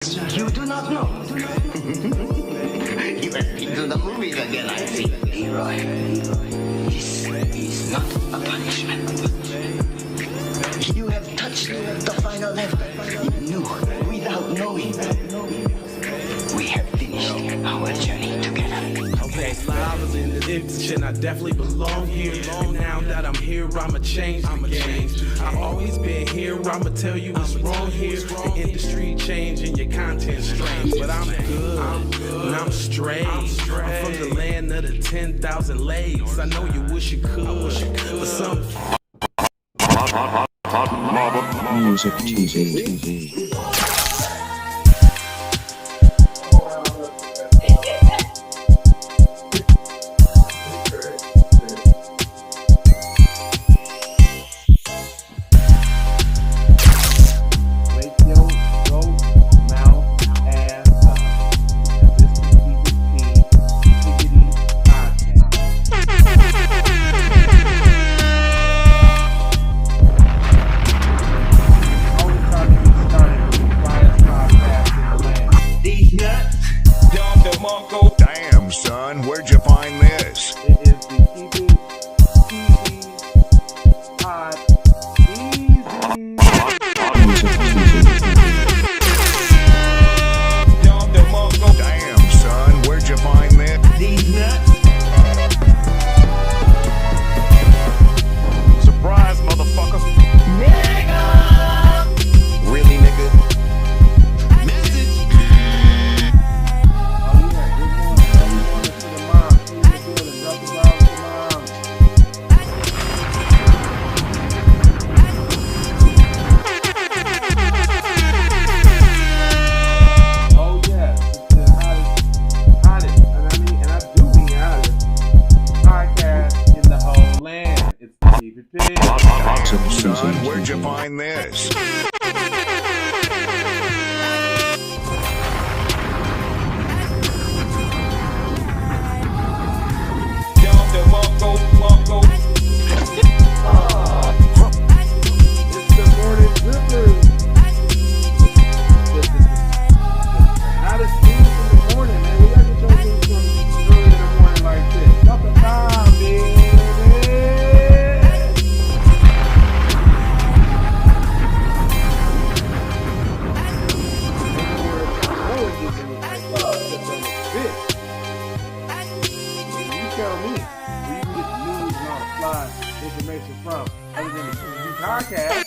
You do not know. You have been to the movies again, I see. Leroy, this is not a punishment. You have touched the final level. You knew without knowing. We have finished our journey together. Okay, I was in the ditch and I definitely belong here. And now that I'm here, I'ma change the game. I've always been here, I'ma tell you what's wrong here. The industry changing, your content strange. But I'm good, and I'm straight. I'm from the land of the 10,000 legs. I know you wish you could, but some Music TV. Damn, son, where'd you find this? It is the Keep It TV Pod Easy. Damn, son, where'd you find this? These nuts. Surprise, motherfucker. Nigga! Really, nigga? Son, where'd you find this? It's the morning drippers. The hottest news in the morning, man. We got to get your news from early in the morning like this. Drop the time, baby. Information from other than the TV podcast.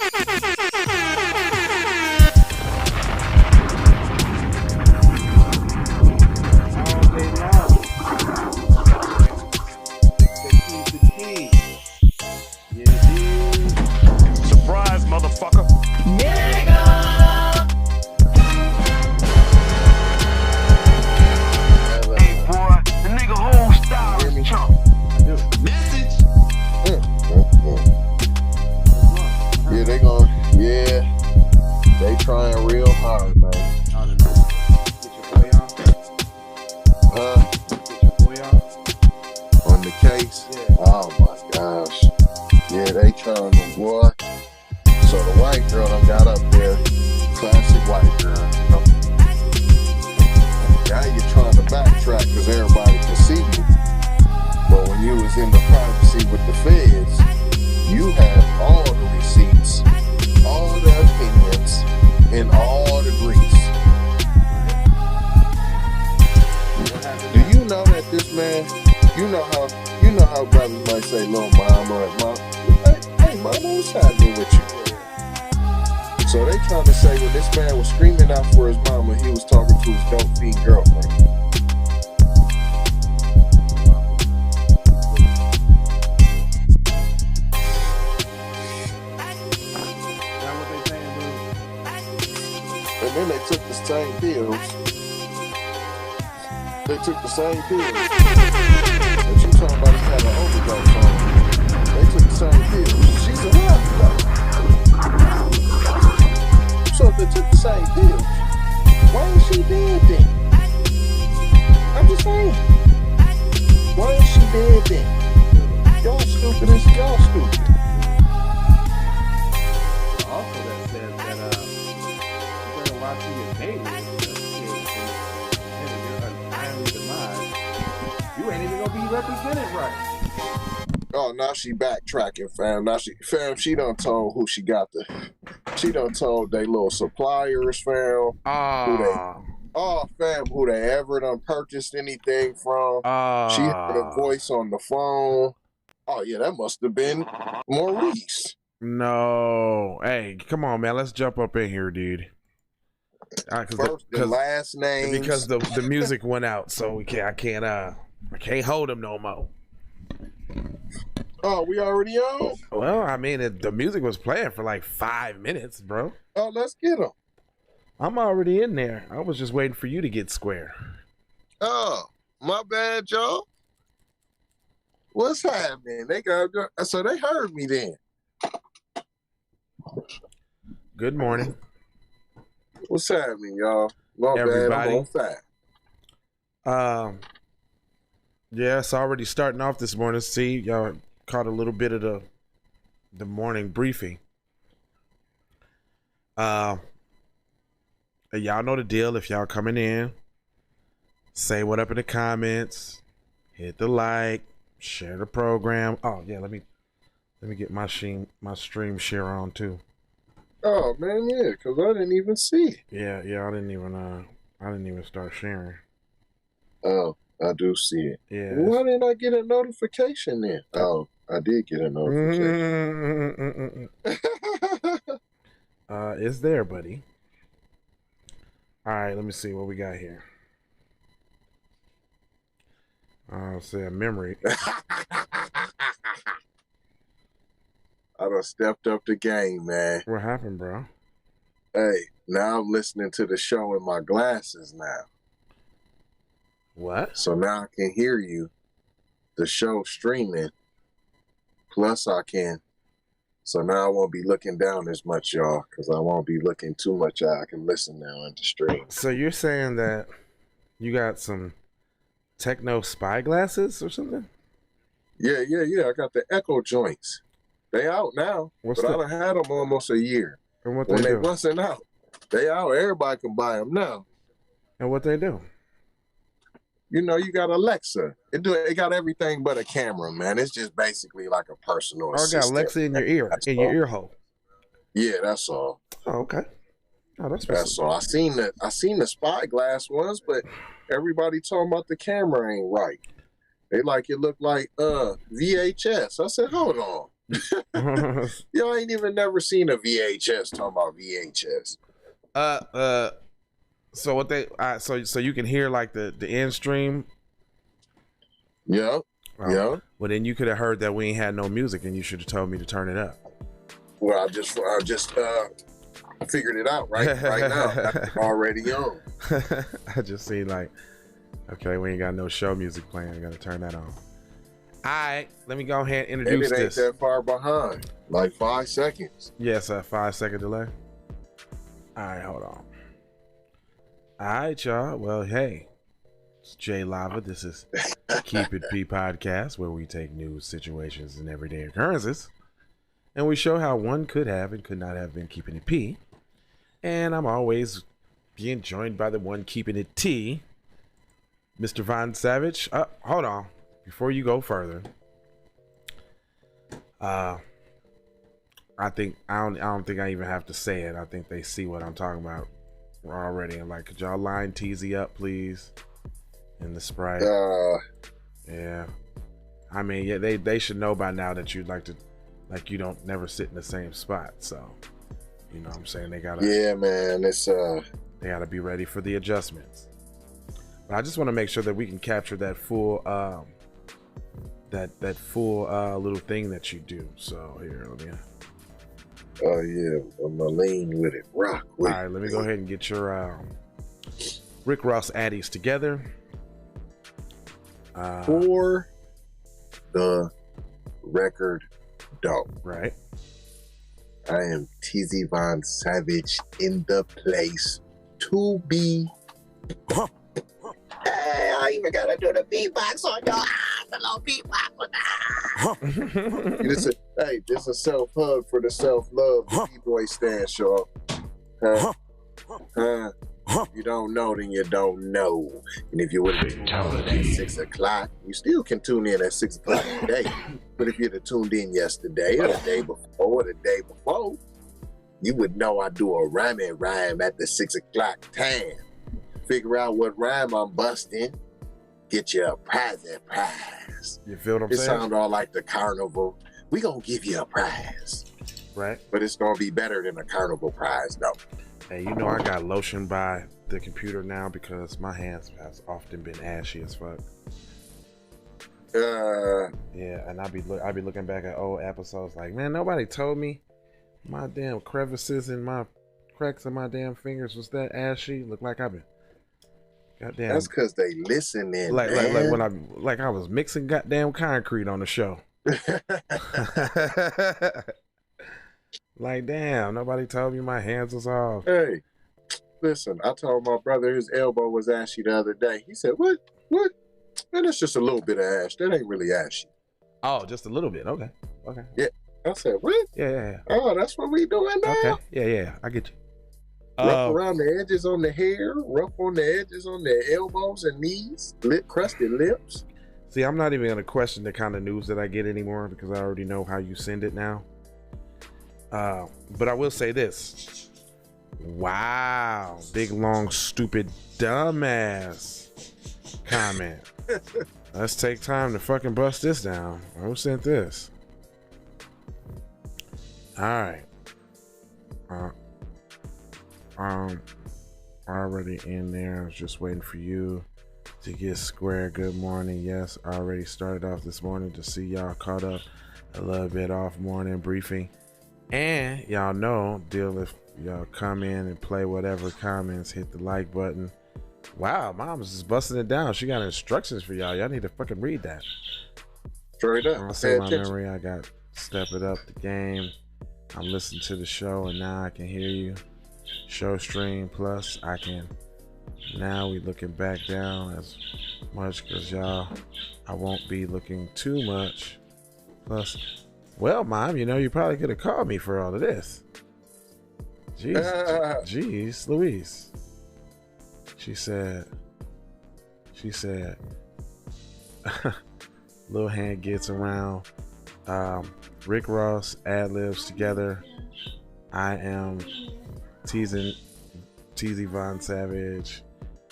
All day long. They keep the key. Yeah, dude. Surprise, motherfucker. Nigga! Hey, boy, the nigga whole style is chump. I do. Yeah, they trying real hard, man. Get your boy on. Get your boy on. On the case? Yeah. Oh my gosh. Yeah, they trying to, boy. So the white girl done got up there. Classic white girl. Now you're trying to backtrack because everybody can see you. But when you was in the privacy with the feds, you had all the receipts, all the opinions, and all the grease. Do you know that this man, you know how brothers might say, little mama or mom, hey mama, what's happening with you? So they trying to say when this man was screaming out for his mama, he was talking to his dope fiend girlfriend. And then they took the same pills. They took the same pills that you talking about he had an overdose on. They took the same pills. She said, so if they took the same pills, why is she dead then? I'm just saying. Why is she dead then? Y'all stupid as y'all stupid. Also, that says that you better watch who you're dating. represented right. Oh, now she backtracking, fam. She done told who she got she done told they little suppliers, fam. Who they ever done purchased anything from. She heard a voice on the phone. Oh, yeah, that must have been Maurice. No. Hey, come on, man. Let's jump up in here, dude. First and last name. Because the music went out, so I can't hold him no more. Oh, we already on? Well, I mean, the music was playing for like 5 minutes, bro. Oh, let's get him. I'm already in there. I was just waiting for you to get square. Oh, my bad, y'all. What's happening? So they heard me then. Good morning. What's happening, y'all? My Everybody. bad, I'm on fat. Yeah, it's already starting off this morning. See, y'all caught a little bit of the morning briefing. Y'all know the deal. If y'all coming in, say what up in the comments, hit the like, share the program. Oh yeah, let me get my stream share on too. Oh man, yeah, because I didn't even see it. Yeah, I didn't even start sharing. Oh, I do see it. Yeah. Why didn't I get a notification then? Oh, I did get a notification. It's there, buddy. All right, let me see what we got here. I'll say a memory. I done stepped up the game, man. What happened, bro? Hey, now I'm listening to the show in my glasses now. What? So now I can hear you, the show streaming, plus I can. So now I won't be looking down as much, y'all, because I won't be looking too much out. I can listen now in the stream. So you're saying that you got some techno spy glasses or something? Yeah. I got the Echo joints. They out now, I done had them almost a year. And what when they they do? busting out, they out. Everybody can buy them now. And what they do? You know, you got Alexa. It got everything but a camera, man. It's just basically like a personal assistant. I got Alexa in your ear, your ear hole. Yeah, that's all. Oh, okay. Oh, that's all. I seen the spyglass ones, but everybody talking about the camera ain't right. They like it looked like VHS. I said, hold on. Y'all ain't even never seen a VHS talking about VHS. So what they so you can hear like the end stream. Yeah. Yeah. Well, then you could have heard that we ain't had no music, and you should have told me to turn it up. Well, I just figured it out right now. That's already on. I just seen like, okay, we ain't got no show music playing. I got to turn that on. All right, let me go ahead and introduce this. This. Ain't that far behind, like 5 seconds. Yes, a 5-second delay. All right, hold on. All right, y'all. Well, hey, it's Jay Lava. This is Keep It P Podcast, where we take news, situations, and everyday occurrences, and we show how one could have and could not have been keeping it P. And I'm always being joined by the one keeping it T, Mr. Von Savage. Hold on. Before you go further, I don't think I even have to say it. I think they see what I'm talking about already. I'm like, could y'all line TZ up, please? In the Sprite. Yeah. I mean, yeah, they should know by now that you'd like to, like, you don't never sit in the same spot. So, you know what I'm saying? They gotta. Yeah, man. It's They gotta be ready for the adjustments. But I just want to make sure that we can capture that full that full little thing that you do. So here, let me. Oh yeah, I'm gonna lean with it, rock with it. All right, let me go ahead and get your Rick Ross addies together. For the record, dope. Right. I am TZ Von Savage in the place to be. Hey, I even gotta do the beatbox on your the little beatbox with that. This a self hug for the self love. The B-boy stand, y'all. If you don't know, then you don't know. And if you would have tuned in at 6 o'clock, you still can tune in at 6 o'clock today. But if you'd have tuned in yesterday or the day before or the day before, you would know I do a rhyming rhyme at the 6 o'clock time. Figure out what rhyme I'm busting. Get you a prize. You feel what I'm It saying? sounds all like the carnival. We gonna give you a prize. Right. But it's gonna be better than a carnival prize, though. Hey, you know I got lotion by the computer now because my hands has often been ashy as fuck. Yeah, and I be looking back at old episodes like, man, nobody told me my damn crevices and my cracks in my damn fingers was that ashy. Look like I've been goddamn. That's because they listening. Like man. when I was mixing goddamn concrete on the show. Like, damn, nobody told me my hands was off. Hey, listen, I told my brother his elbow was ashy the other day. He said, what? Man, that's just a little bit of ash. That ain't really ashy. Oh, just a little bit. Okay. Yeah. I said, what? Yeah. Oh, that's what we doing now? Okay. Yeah. I get you. Rough around the edges on the hair, rough on the edges on the elbows and knees, crusted lips. See, I'm not even going to question the kind of news that I get anymore because I already know how you send it now. But I will say this. Wow. Big, long, stupid, dumbass comment. Let's take time to fucking bust this down. Who sent this? All right. Already in there. I was just waiting for you to get square. Good morning. Yes, I already started off this morning to see y'all caught up a little bit off morning briefing. And y'all know, deal if y'all come in and play whatever comments, hit the like button. Wow, mom's just busting it down. She got instructions for y'all. Y'all need to fucking read that. Straight up. I'll say my memory. I got step it up the game. I'm listening to the show and now I can hear you. Show stream plus I can. Now we looking back down as much because y'all, I won't be looking too much. Plus, well, mom, you know, you probably could have called me for all of this. Jeez, Louise. She said, Lil Hand gets around. Rick Ross ad-libs together. I am teasing TZ Von Savage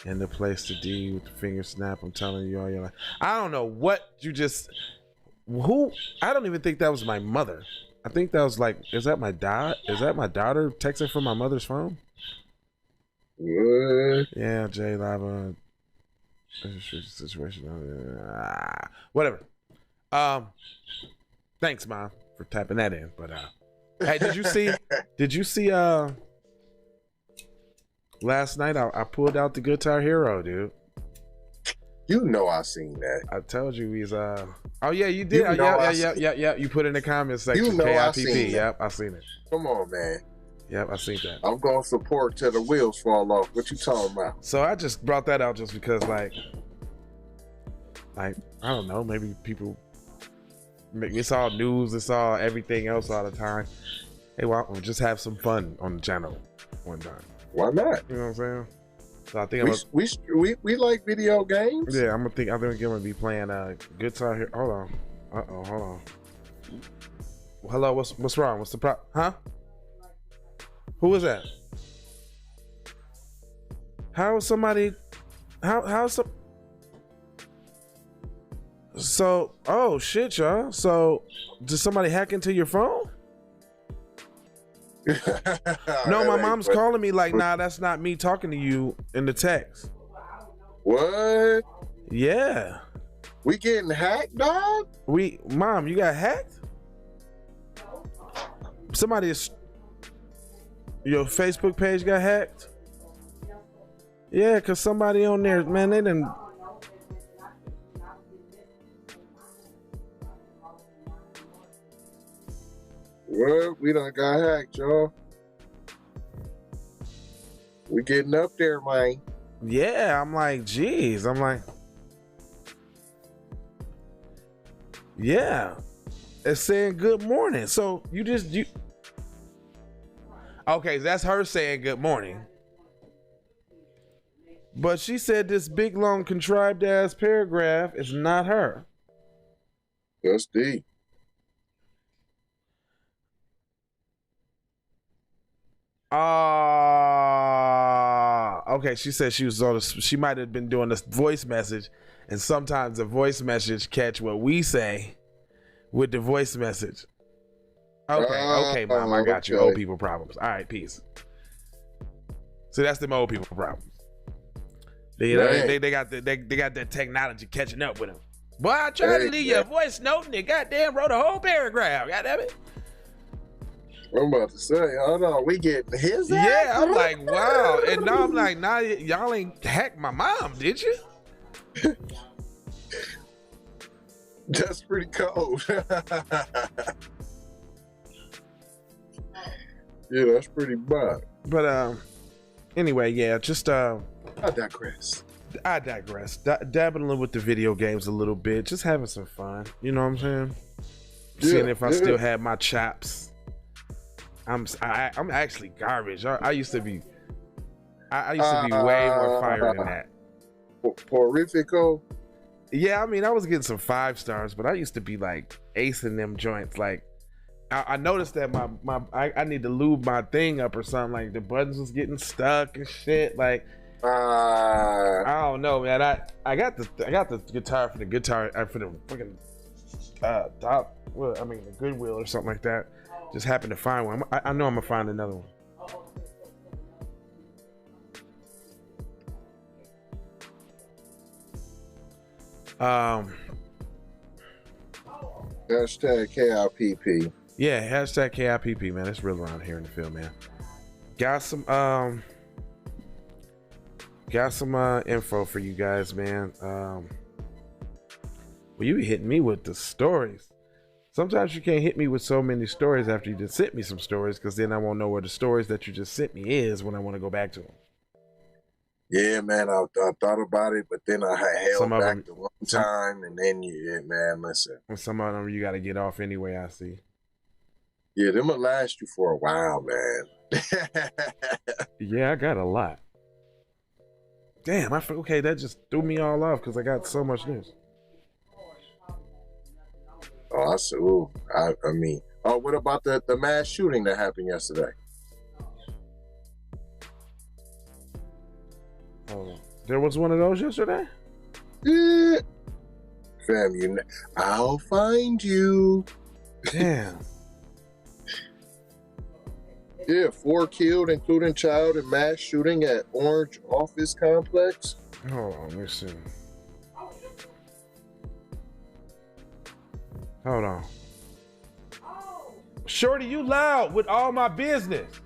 and the place to D with the finger snap. I'm telling you all your life. I don't know what you just. Who? I don't even think that was my mother. I think that was like, is that my dad? Is that my daughter texting from my mother's phone? What? Yeah, Jay Lava. Situation. Whatever. Thanks, Mom, for tapping that in. But hey, did you see last night I pulled out the Guitar Hero, dude. You know I seen that. I told you he's oh yeah, you did. You know Yeah. You put in the comments section. You know I KIPP. seen that. Yep, I seen it. Come on, man. Yep, I seen that. I'm gonna support till the wheels fall off. What you talking about? So I just brought that out just because, like I don't know, maybe people. It's all news. It's all everything else all the time. Hey, well, we'll just have some fun on the channel one time. Why not? You know what I'm saying? So I think we like video games. Yeah, I think I'm gonna be playing Guitar Hero. Hold on. Hold on. Hello, what's wrong? What's the problem? Huh? Who is that? How's somebody? How's some? So, oh shit, y'all. So, did somebody hack into your phone? No, my mom's calling me like, nah, that's not me talking to you in the text. What? Yeah. We getting hacked, dog? Mom, you got hacked? Your Facebook page got hacked? Yeah, cause somebody on there, man, they didn't. Well, we done got hacked, y'all. We getting up there, man. Yeah, I'm like, geez. I'm like, yeah. It's saying good morning. So you okay, that's her saying good morning. But she said this big, long, contrived ass paragraph is not her. That's deep. Okay. She said she was on. She might have been doing this voice message, and sometimes the voice message catch what we say with the voice message. Okay, Mom, I got you. Old people problems. All right, peace. So that's them old people problems. They got that technology catching up with them. Boy, I tried to leave you a voice note and they goddamn wrote a whole paragraph. Goddamn it. I'm about to say, hold on, we getting his ass? Yeah, I'm like, wow. And now I'm like, nah, y'all ain't hacked my mom, did you? That's pretty cold. Yeah, that's pretty bad. But anyway, yeah, just I digress. Dabbling with the video games a little bit, just having some fun. You know what I'm saying? Seeing if I still had my chops. I'm actually garbage. I used to be. I used to be way more fire than that. Porrifico. Yeah, I mean, I was getting some 5 stars, but I used to be like acing them joints. Like, I noticed that I need to lube my thing up or something. Like the buttons was getting stuck and shit. Like, I don't know, man. I got the guitar for the fucking top. Well, I mean the Goodwill or something like that. Just happened to find one. I know I'm gonna find another one. Hashtag KIPP. Yeah, hashtag KIPP, man. It's real around here in the field, man. Got some info for you guys, man. Well, you be hitting me with the stories. Sometimes you can't hit me with so many stories after you just sent me some stories, because then I won't know where the stories that you just sent me is when I want to go back to them. Yeah, man, I thought about it, but then I held back them, the one time, and then man, listen. Some of them you got to get off anyway, I see. Yeah, them will last you for a while, man. Yeah, I got a lot. Damn, okay, that just threw me all off because I got so much news. Oh, I see. I mean, what about the mass shooting that happened yesterday? Oh, there was one of those yesterday? Yeah. Fam, I'll find you. Damn. Yeah, 4 killed, including child in mass shooting at Orange Office Complex. Hold on, let me see. Hold on. Shorty, you loud with all my business.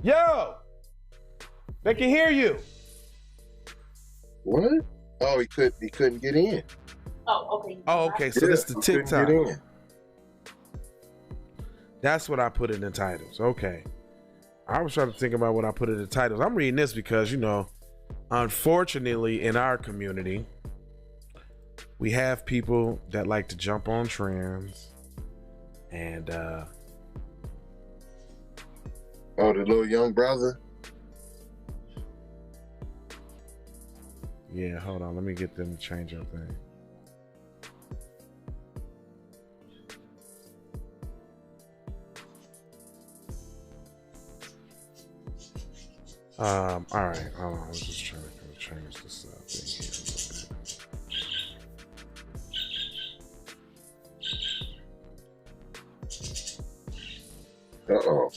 Yo! They can hear you. What? Oh, he couldn't get in. Oh, okay. Oh, okay. So this is the TikTok. Get in. That's what I put in the titles. Okay. I was trying to think about what I put in the titles. I'm reading this because, unfortunately in our community, we have people that like to jump on trends and oh, the little young brother. Yeah, hold on. Let me get them to change our thing. All right. Hold on. I was just trying to change this thing here a little bit. Uh-oh.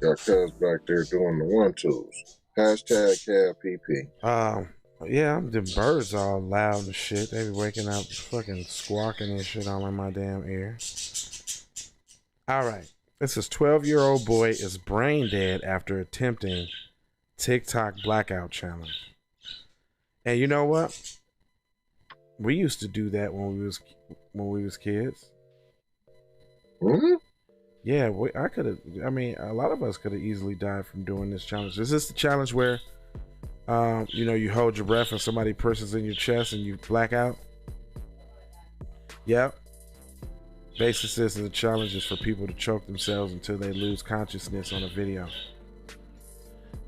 Got cuz back there doing the 1-2s. Hashtag KLPP. Yeah, the birds all loud and shit. They be waking up fucking squawking and shit all in my damn ear. All right. This is 12-year-old boy is brain dead after attempting TikTok blackout challenge. And you know what? We used to do that when we was kids. Hmm? Yeah, a lot of us could have easily died from doing this challenge. Is this the challenge where, you hold your breath and somebody presses in your chest and you black out? Yep. Basically says the challenge is for people to choke themselves until they lose consciousness on a video.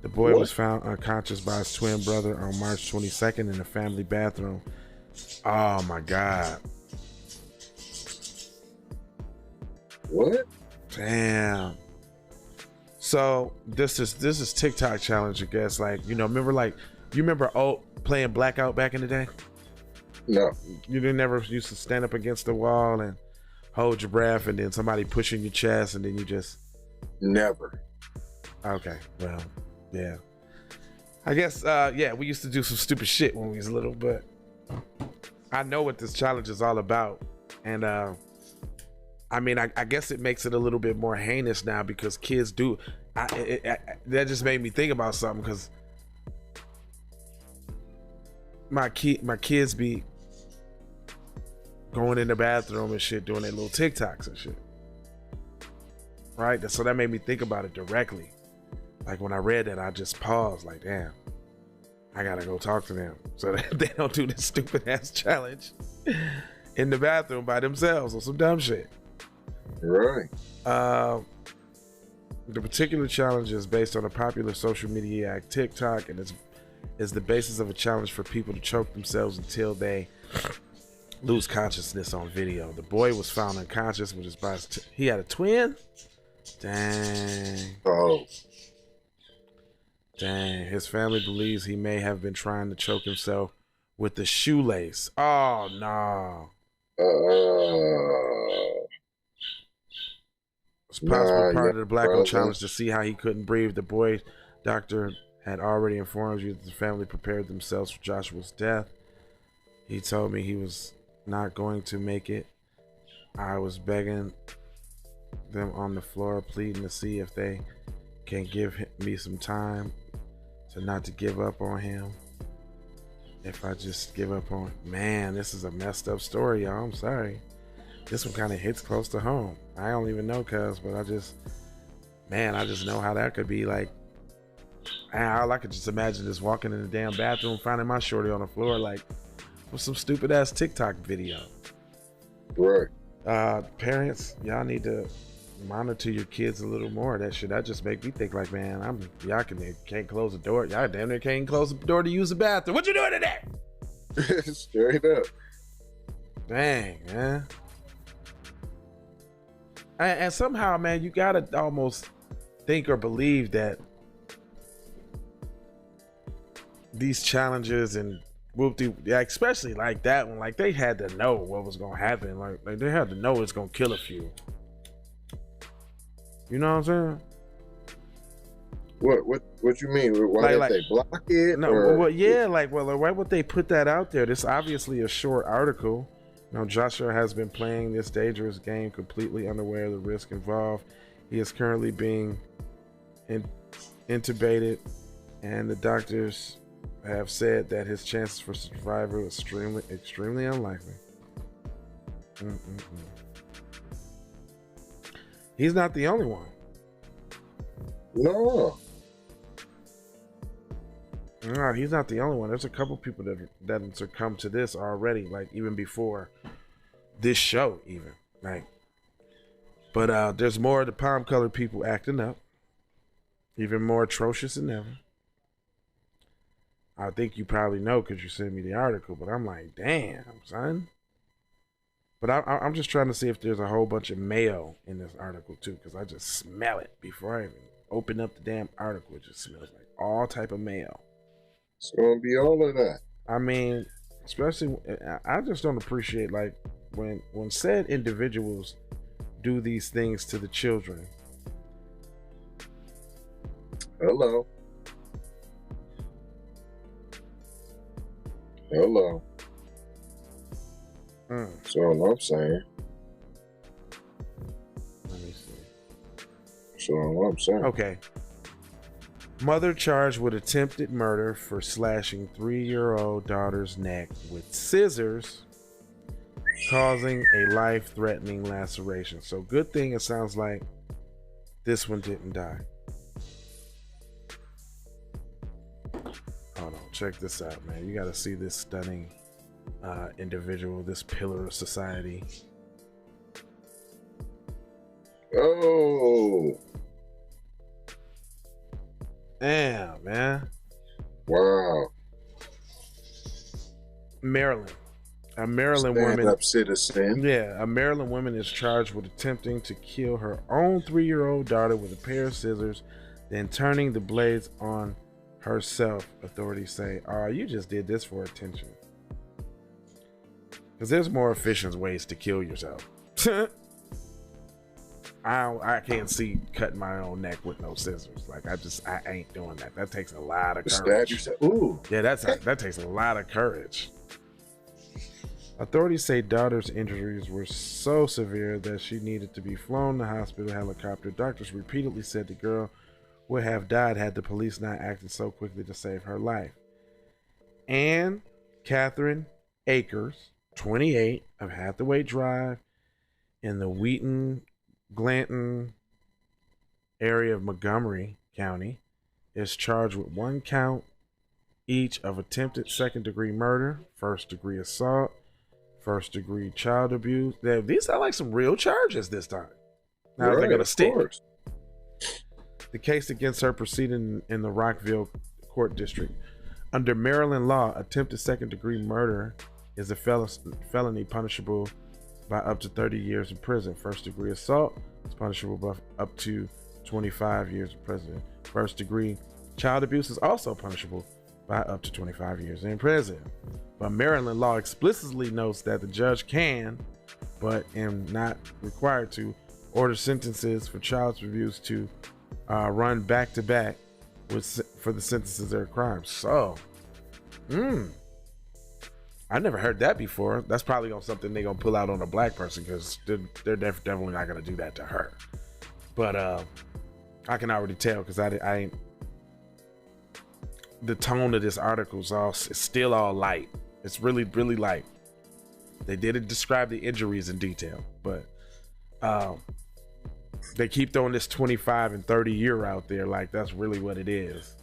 The boy What? was found unconscious by his twin brother on March 22nd in the family bathroom. Oh my God. What? Damn. So this is TikTok challenge, I guess. Like, you know, you remember playing Blackout back in the day? No. You didn't never used to stand up against the wall and hold your breath and then somebody pushing your chest and then you just... Never. Okay, well, yeah. I guess, yeah, we used to do some stupid shit when we was little, but I know what this challenge is all about. And, I mean, I guess it makes it a little bit more heinous now because kids do. That just made me think about something because my kids be going in the bathroom and shit, doing their little TikToks and shit. Right? So that made me think about it directly. Like when I read that, I just paused like, damn, I gotta go talk to them so that they don't do this stupid ass challenge in the bathroom by themselves or some dumb shit. Right. The particular challenge is based on a popular social media app, TikTok, and is the basis of a challenge for people to choke themselves until they lose consciousness on video. The boy was found unconscious, which is by he had a twin. Dang. Oh. Dang. His family believes he may have been trying to choke himself with the shoelace. Oh no. It's possible part of the Blackout challenge to see how he couldn't breathe. The boy doctor had already informed you that the family prepared themselves for Joshua's death. He told me he was not going to make it. I was begging them on the floor, pleading to see if they can give me some time to not to give up on him. If I just give up on... Man, this is a messed up story, y'all. I'm sorry. This one kind of hits close to home. I don't even know, cuz, but I just know how that could be like. All I could just imagine is walking in the damn bathroom, finding my shorty on the floor, like, with some stupid ass TikTok video. Right. Parents, y'all need to monitor your kids a little more. That just make me think like, man, y'all can't close the door. Y'all damn near can't close the door to use the bathroom. What you doing today? Straight up. Dang, man. And somehow, man, you gotta almost think or believe that these challenges and especially like that one, like they had to know what was gonna happen. Like they had to know it's gonna kill a few. You know what I'm saying? What you mean? Why did they block it? No, well, yeah, why would they put that out there? This obviously a short article. Now, Joshua has been playing this dangerous game completely unaware of the risk involved. He is currently being intubated, and the doctors have said that his chances for survival are extremely unlikely. He's not the only one. No, he's not the only one. There's a couple people that have succumbed to this already, like even before this show, even like. But there's more of the palm-colored people acting up, even more atrocious than ever. I think you probably know because you sent me the article, but I'm like, damn, son. But I'm just trying to see if there's a whole bunch of mayo in this article too, because I just smell it before I even open up the damn article. It just smells like all type of mayo. It's gonna be all of that. I mean, especially, I just don't appreciate like when said individuals do these things to the children. Hello. That's all I'm saying. Let me see. That's all I'm saying. Okay. Mother charged with attempted murder for slashing 3-year-old daughter's neck with scissors, causing a life-threatening laceration. So good thing it sounds like this one didn't die. Hold on, check this out, man. You got to see this stunning individual, this pillar of society. Oh. Damn, man. Wow. Maryland. A Maryland Stand woman. up citizen. Yeah, a Maryland woman is charged with attempting to kill her own 3-year-old daughter with a pair of scissors, then turning the blades on herself. Authorities say, "Oh, you just did this for attention." Because there's more efficient ways to kill yourself. I can't see cutting my own neck with no scissors. Like I ain't doing that. That takes a lot of courage. Stab yourself. Ooh. Yeah, that takes a lot of courage. Authorities say daughter's injuries were so severe that she needed to be flown to hospital helicopter. Doctors repeatedly said the girl would have died had the police not acted so quickly to save her life. Ann Catherine Akers, 28, of Hathaway Drive in the Wheaton-Glanton area of Montgomery County, is charged with 1 count each of attempted second-degree murder, first-degree assault, first-degree child abuse. These are like some real charges this time. Now they're going to stick. The case against her proceeded in the Rockville Court District. Under Maryland law, attempted second-degree murder is a felony punishable by up to 30 years in prison. First-degree assault is punishable by up to 25 years in prison. First-degree child abuse is also punishable by up to 25 years in prison. But Maryland law explicitly notes that the judge can, but am not required to, order sentences for child abuse to run back to back for the sentences of their crimes. So, I never heard that before. That's probably something they're gonna pull out on a black person because they're definitely not gonna do that to her. But I can already tell because I ain't. The tone of this article is still all light. It's really, really light. They didn't describe the injuries in detail, but they keep throwing this 25 and 30 year out there like that's really what it is.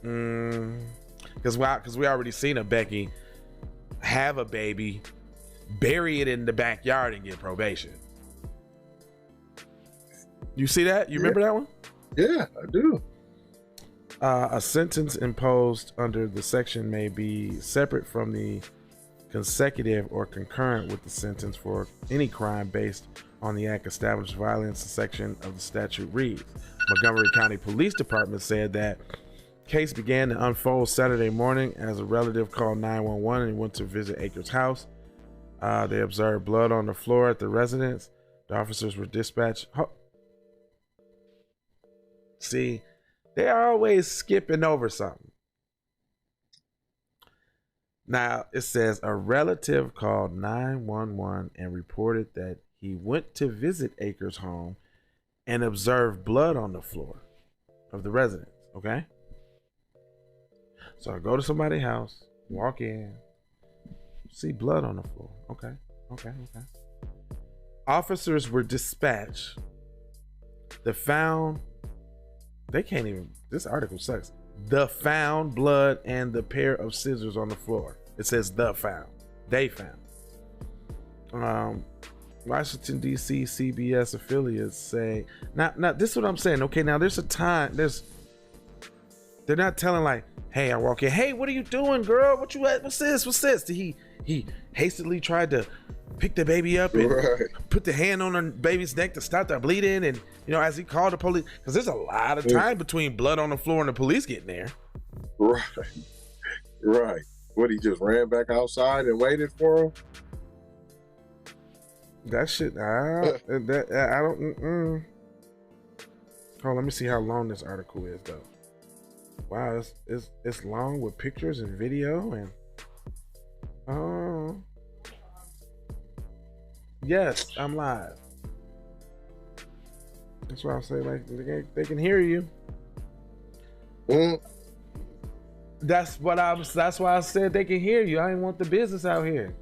Because we already seen a Becky have a baby, bury it in the backyard, and get probation. You see that? You remember that one? Yeah, I do. A sentence imposed under the section may be separate from the consecutive or concurrent with the sentence for any crime based on the act established violence. The section of the statute reads. Montgomery County Police Department said that case began to unfold Saturday morning as a relative called 911 and went to visit Akers' house. They observed blood on the floor at the residence. The officers were dispatched. See, they're always skipping over something. Now, it says a relative called 911 and reported that he went to visit Akers' home and observed blood on the floor of the residence. Okay? So I go to somebody's house, walk in, see blood on the floor. Okay. Officers were dispatched. This article sucks. The found blood and the pair of scissors on the floor. It says they found. Washington D.C. CBS affiliates say now this is what I'm saying. Okay, now there's a time, they're not telling like, hey, I walk in, hey, what are you doing, girl? What you at? What's this? He hastily tried to pick the baby up and put the hand on her baby's neck to stop the bleeding, and as he called the police, because there's a lot of time between blood on the floor and the police getting there. Right. What, he just ran back outside and waited for him? That shit, I don't. Oh, let me see how long this article is though. Wow, it's long with pictures and video and yes, I'm live. That's why I say like they can hear you. That's why I said they can hear you. I didn't want the business out here.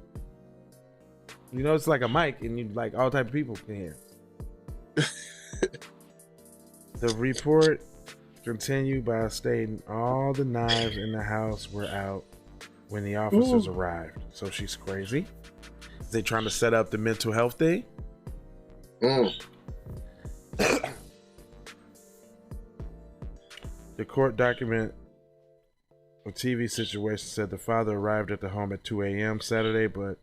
It's like a mic and you like all type of people can hear. The report continued by stating all the knives in the house were out when the officers arrived. So she's crazy. Is they trying to set up the mental health thing? The court document a TV situation said the father arrived at the home at 2 a.m. Saturday, but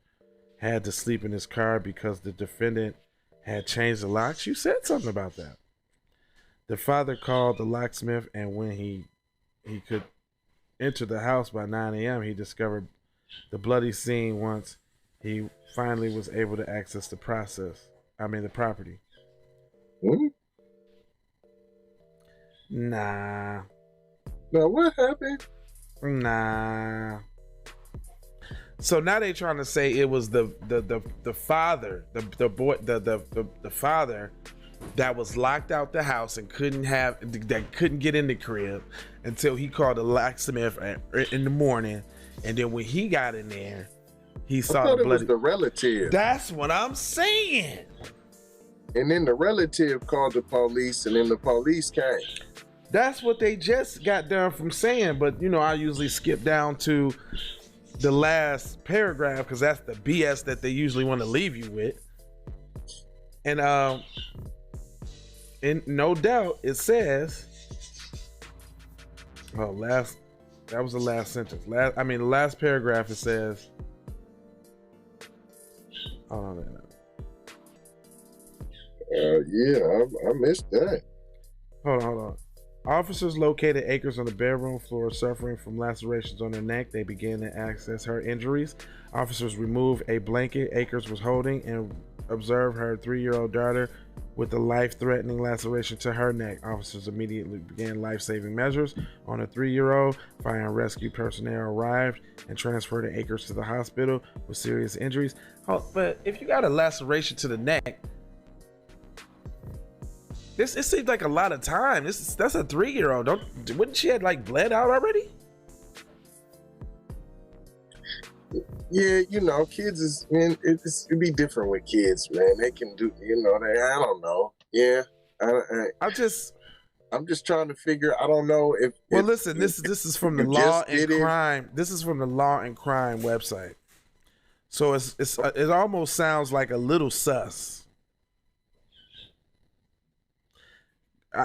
had to sleep in his car because the defendant had changed the locks. You said something about that. The father called the locksmith, and when he could enter the house by 9 a.m., he discovered the bloody scene. Once he finally was able to access the property. Hmm? Nah. Now what happened? Nah. So now they trying to say it was the father, the father that was locked out the house and couldn't get in the crib until he called the locksmith in the morning, and then when he got in there, he saw the bloody. It was the relative. That's what I'm saying. And then the relative called the police, and then the police came. That's what they just got done from saying, but I usually skip down to the last paragraph because that's the BS that they usually want to leave you with. And no doubt it says, that was the last sentence. The last paragraph, it says, hold on a minute. Yeah, I missed that. Hold on. Officers located Akers on the bedroom floor suffering from lacerations on her neck. They began to access her injuries. Officers removed a blanket Akers was holding and observed her 3-year-old daughter with a life-threatening laceration to her neck. Officers immediately began life-saving measures on a 3-year-old. Fire and rescue personnel arrived and transferred Akers to the hospital with serious injuries. Oh, but if you got a laceration to the neck, it seems like a lot of time. That's a 3-year-old. Wouldn't she have bled out already? Yeah, kids it'd be different with kids, man. They can do, I don't know. Yeah, I'm just trying to figure. I don't know if. Well, listen, this is from the Law and Crime. This is from the Law and Crime website. So it almost sounds like a little sus.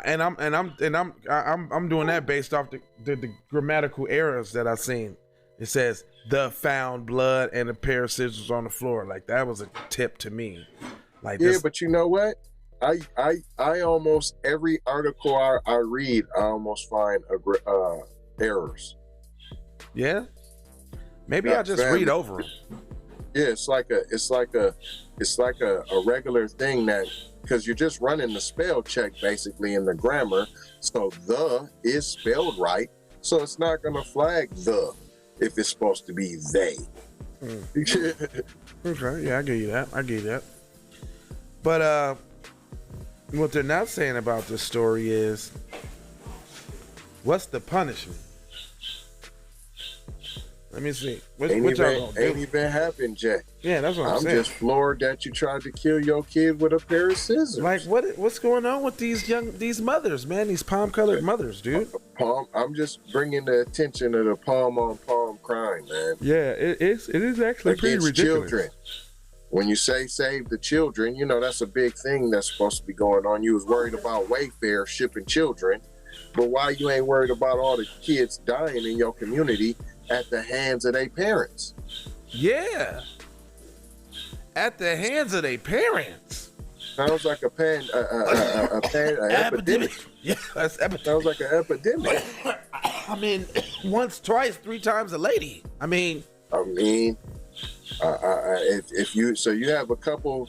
And I'm doing that based off the grammatical errors that I've seen. It says the found blood and a pair of scissors on the floor. That was a tip to me. But you know what? I almost every article I read, I almost find errors. Yeah. Maybe I just read over them. Yeah, it's like a regular thing that. Because you're just running the spell check basically in the grammar. So the is spelled right. So it's not going to flag the if it's supposed to be they. Okay, yeah, I get you that. But what they're not saying about this story is, what's the punishment? Let me see. What y'all gonna do? Ain't even happened, Jay. Yeah, that's what I'm saying. I'm just floored that you tried to kill your kid with a pair of scissors. What's going on with these mothers, man? These palm-colored mothers, dude. I'm just bringing the attention to the palm-on-palm crime, man. Yeah, it is actually pretty ridiculous. Children. When you say save the children, that's a big thing that's supposed to be going on. You was worried about Wayfair shipping children, but why you ain't worried about all the kids dying in your community at the hands of their parents? Yeah. At the hands of their parents. Sounds like an epidemic. Yeah, that's epidemic. Sounds like an epidemic. Once, twice, 3 times a lady. If you have a couple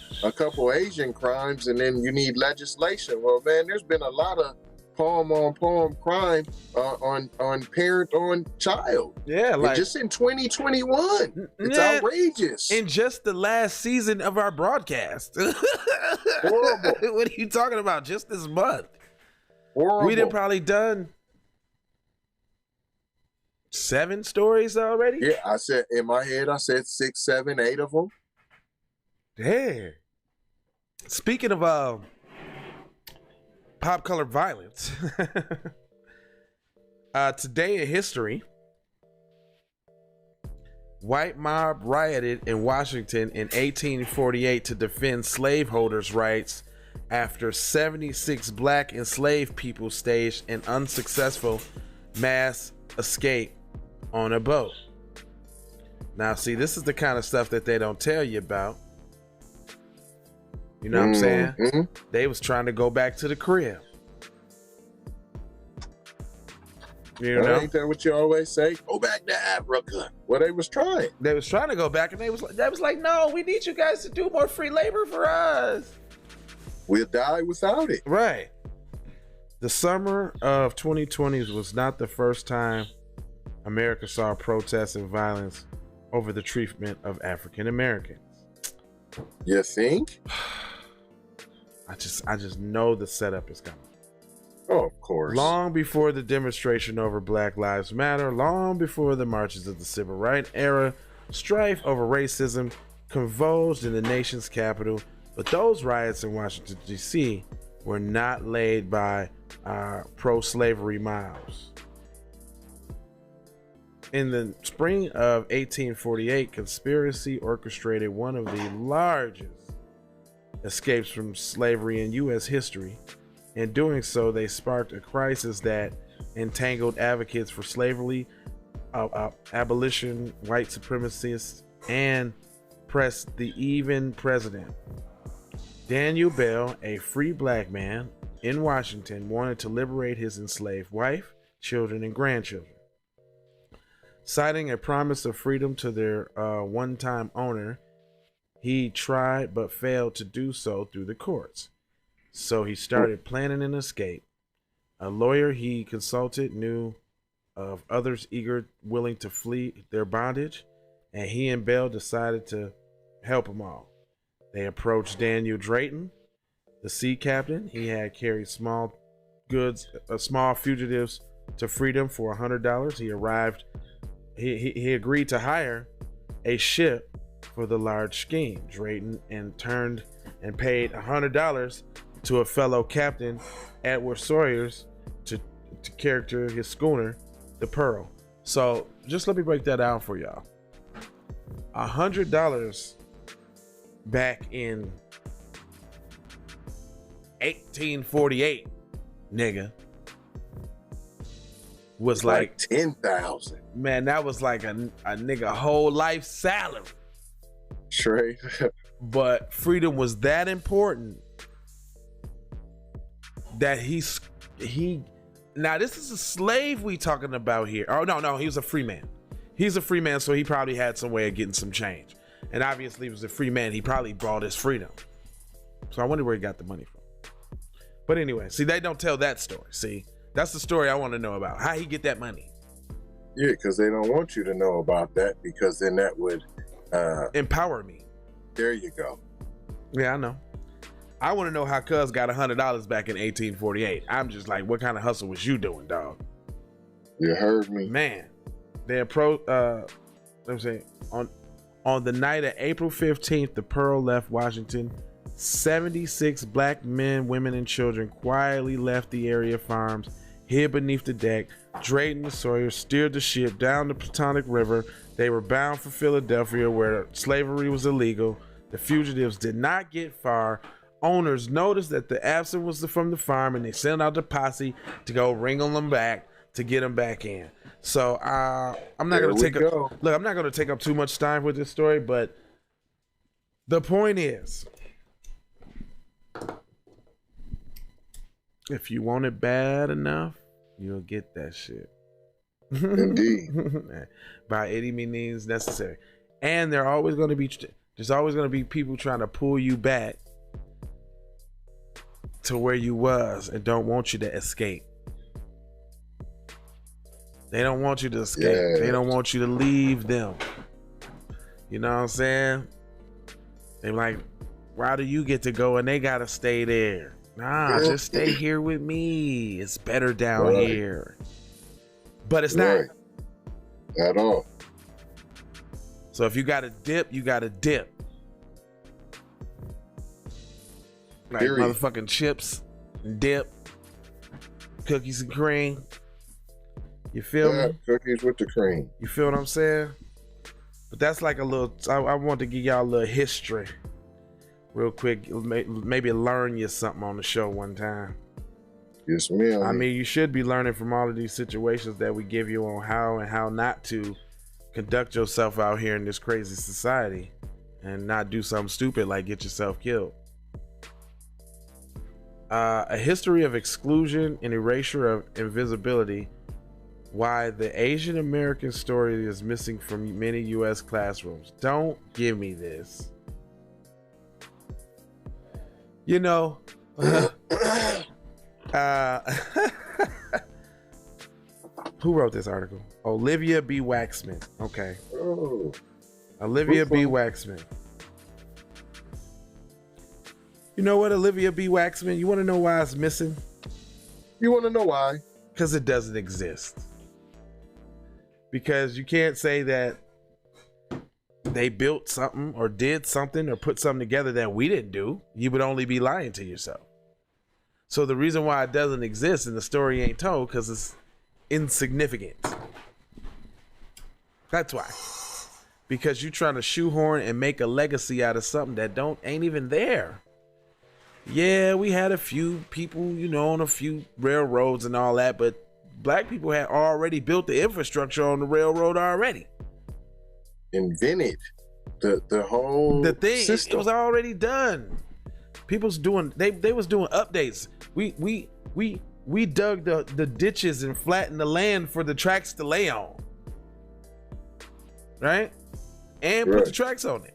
Asian crimes and then you need legislation. Well, man, there's been a lot of palm-on-palm crime on parent on child. Yeah, just in 2021. It's outrageous. In just the last season of our broadcast. Horrible. What are you talking about? Just this month. Horrible. We done probably done 7 stories already? Yeah, I said in my head, 6, 7, 8 of them. Damn. Speaking of pop-colored violence, today in history, white mob rioted in Washington in 1848 to defend slaveholders' rights after 76 black enslaved people staged an unsuccessful mass escape on a boat. Now, see, this is the kind of stuff that they don't tell you about. You know what I'm saying? They was trying to go back to the crib. You know? Ain't that what you always say? Go back to Africa. Well, they was trying. They was trying to go back, and they was like, no, we need you guys to do more free labor for us. We'll die without it. Right. The summer of 2020 was not the first time America saw protests and violence over the treatment of African Americans. You think? I just know the setup is coming. Oh, of course. Long before the demonstration over Black Lives Matter, long before the marches of the Civil Rights era, strife over racism convulsed in the nation's capital, but those riots in Washington, D.C. were not led by pro-slavery mobs. In the spring of 1848, conspiracy orchestrated one of the largest escapes from slavery in U.S. history. In doing so, they sparked a crisis that entangled advocates for slavery, abolition, white supremacists, and pressed the even president. Daniel Bell, a free black man in Washington, wanted to liberate his enslaved wife, children, and grandchildren. Citing a promise of freedom to their one-time owner, he tried but failed to do so through the courts. So he started planning an escape. A lawyer he consulted knew of others willing to flee their bondage, and he and Bell decided to help them all. They approached Daniel Drayton, the sea captain. He had carried small fugitives to freedom for $100. He arrived. He agreed to hire a ship for the large scheme. Drayton paid $100 to a fellow captain, Edward Sawyers, to character his schooner, the Pearl. So just let me break that down for y'all. $100 back in 1848, nigga, was like 10,000. Man, that was like a nigga whole life salary. Straight. But freedom was that important that he now this is a slave we talking about here. Oh no, he was a free man. He's a free man, so he probably had some way of getting some change. And obviously he was a free man. He probably bought his freedom. So I wonder where he got the money from. But anyway, see, they don't tell that story. See, that's the story I want to know about. How he get that money? Yeah, because they don't want you to know about that, because then that would empower me. There you go. Yeah, I know. I want to know how Cuz got $100 back in 1848. I'm just like, what kind of hustle was you doing, dog? You heard me. Man, they approached, let me say, on the night of April 15th, the Pearl left Washington. 76 black men, women, and children quietly left the area farms, hid beneath the deck. Drayton and Sawyer steered the ship down the Potomac River. They were bound for Philadelphia, where slavery was illegal. The fugitives did not get far. Owners noticed that the absence was from the farm, and they sent out the posse to go wrangle them back to get them back in. So I'm not going to I'm not going to take up too much time with this story, but the point is, if you want it bad enough, you'll get that shit. Indeed. By any means necessary. And there's always going to be people trying to pull you back to where you was and don't want you to escape. They don't want you to escape. Yeah. They don't want you to leave them. You know what I'm saying? They're like, why do you get to go and they gotta stay there? Nah, just stay here with me. It's better down here. But it's not at all. So if you gotta dip, you gotta dip. Like motherfucking chips and dip, cookies and cream. You feel me? Cookies with the cream. You feel what I'm saying? But that's like a little, I want to give y'all a little history real quick, maybe learn you something on the show one time. Yes, ma'am. I mean, you should be learning from all of these situations that we give you on how and how not to conduct yourself out here in this crazy society and not do something stupid like get yourself killed. A history of exclusion and erasure of invisibility. Why the Asian American story is missing from many U.S. classrooms. Don't give me this. You know, who wrote this article? Olivia B. Waxman. Okay. Oh. Olivia B. Waxman. You know what, Olivia B. Waxman? You want to know why it's missing? You want to know why? Because it doesn't exist. Because you can't say that they built something or did something or put something together that we didn't do. You would only be lying to yourself. So the reason why it doesn't exist and the story ain't told, because it's insignificant. That's why. Because you're trying to shoehorn and make a legacy out of something that ain't even there. Yeah, we had a few people, you know, on a few railroads and all that, but black people had already built the infrastructure on the railroad already. Invented the whole thing. system. It was already done. People's doing they was doing updates. We dug the ditches and flattened the land for the tracks to lay on. Right? And put the tracks on it.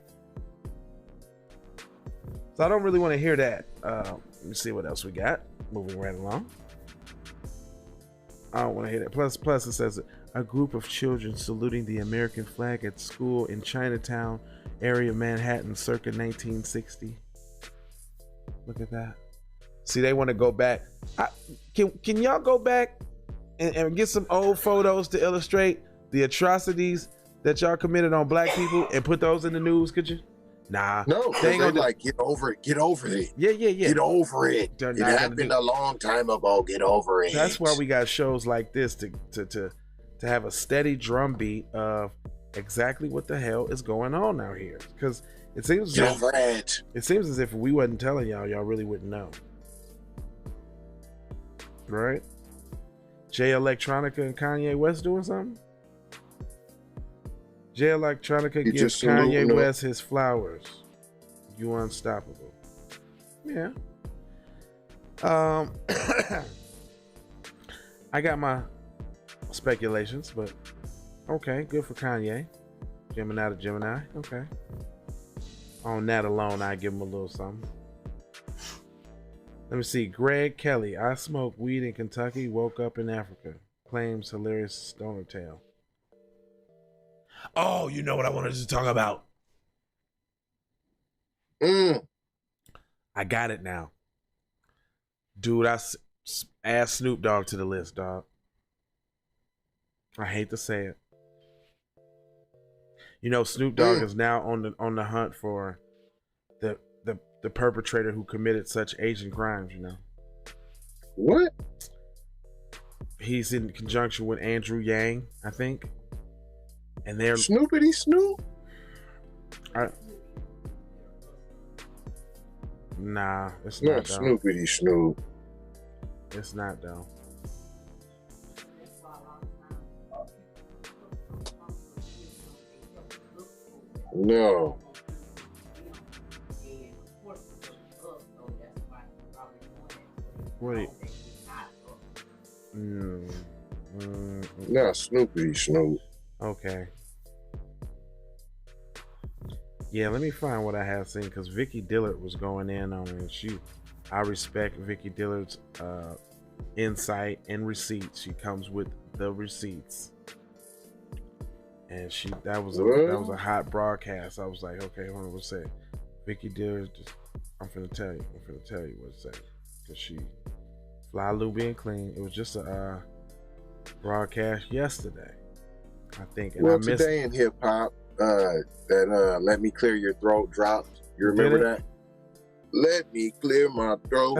So I don't really want to hear that. Let me see what else we got. Moving right along. I don't want to hear that. Plus it says a group of children saluting the American flag at school in Chinatown area, Manhattan, circa 1960. Look at that. See, they want to go back. Can y'all go back and get some old photos to illustrate the atrocities that y'all committed on black people and put those in the news? Could you? Nah. No, they ain't like, get over it. Get over it. Yeah. Get over it. It happened a long time ago. Get over it. That's why we got shows like this to have a steady drumbeat of exactly what the hell is going on out here. Because it seems as if we wasn't telling y'all really wouldn't know. Right? Jay Electronica and Kanye West doing something? Jay Electronica gives Kanye West his flowers. You unstoppable. Yeah. I got my speculations, but okay, good for Kanye. Gemini to Gemini. Okay. On that alone, I give him a little something. Let me see. Greg Kelly. I smoked weed in Kentucky, woke up in Africa. Claims hilarious stoner tale. Oh, you know what I wanted to talk about? I got it now. Dude, I add Snoop Dogg to the list, dog. I hate to say it. You know, Snoop Dogg is now on the hunt for the perpetrator who committed such Asian crimes, you know. What? He's in conjunction with Andrew Yang, I think. And they're Snoopity Snoop? Nah, it's not though. Snoopity Snoop. It's not though. No. Wait. Not Snoopity Snoop. Okay. Yeah, let me find what I have seen, because Vicky Dillard was going in on it, and I respect Vicky Dillard's insight and receipts. She comes with the receipts, and that was a hot broadcast. I was like, okay, hold on, what's that? Vicky Dillard, I'm finna tell you what's that, because she fly low being clean. It was just a broadcast yesterday, I think. And well, I missed today in hip hop, that Let Me Clear Your Throat dropped. You remember that? Let me clear my throat.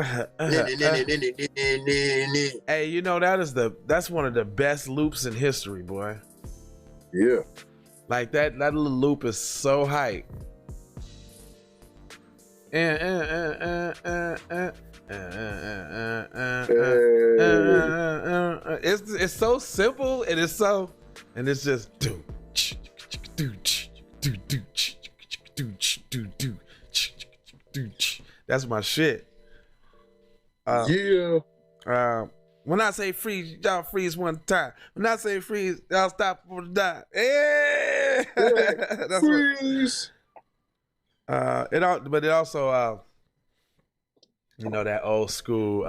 Hey, you know, that's one of the best loops in history, boy. Yeah. Like that little loop is so hype. It's so simple and it's just that's my shit. When I say freeze, y'all freeze one time. When I say freeze, y'all stop for the die. Yeah, that's freeze. But it also, you know, that old school,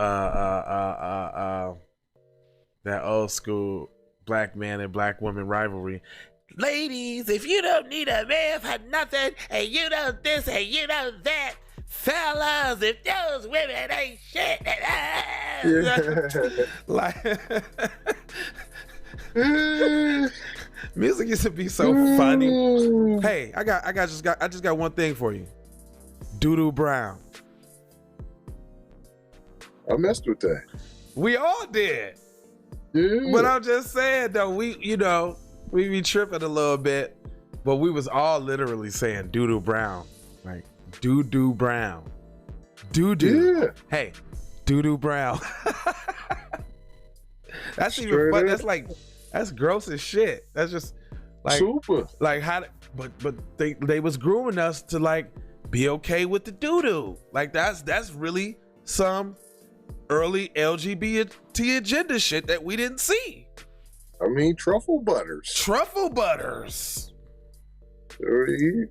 black man and black woman rivalry. Ladies, if you don't need a man for nothing, and you don't this and you don't that, fellas, if those women ain't shit, like music used to be so funny. Hey, I just got one thing for you. Doo-doo Brown. I messed with that. We all did. Yeah. But I'm just saying though, we be tripping a little bit, but we was all literally saying doo-doo Brown. Like doo-doo Brown. Doo-doo. Yeah. Hey, doo-doo Brown. That's straight even fun. That's gross as shit. That's just like super. Like how but they was grooming us to like be okay with the doo-doo. Like that's really some early LGBT agenda shit that we didn't see. I mean, truffle butters. Ew.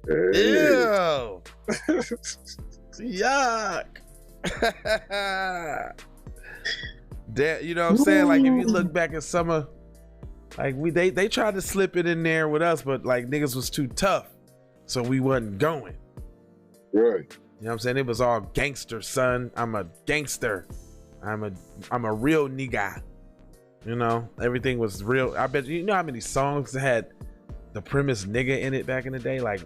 Yuck. That, you know what I'm saying? Like if you look back at some of, like they tried to slip it in there with us, but like niggas was too tough, so we wasn't going. Right. You know what I'm saying? It was all gangster, son. I'm a gangster. I'm a real nigga. You know, everything was real. I bet you know how many songs had the premise nigga in it back in the day. Like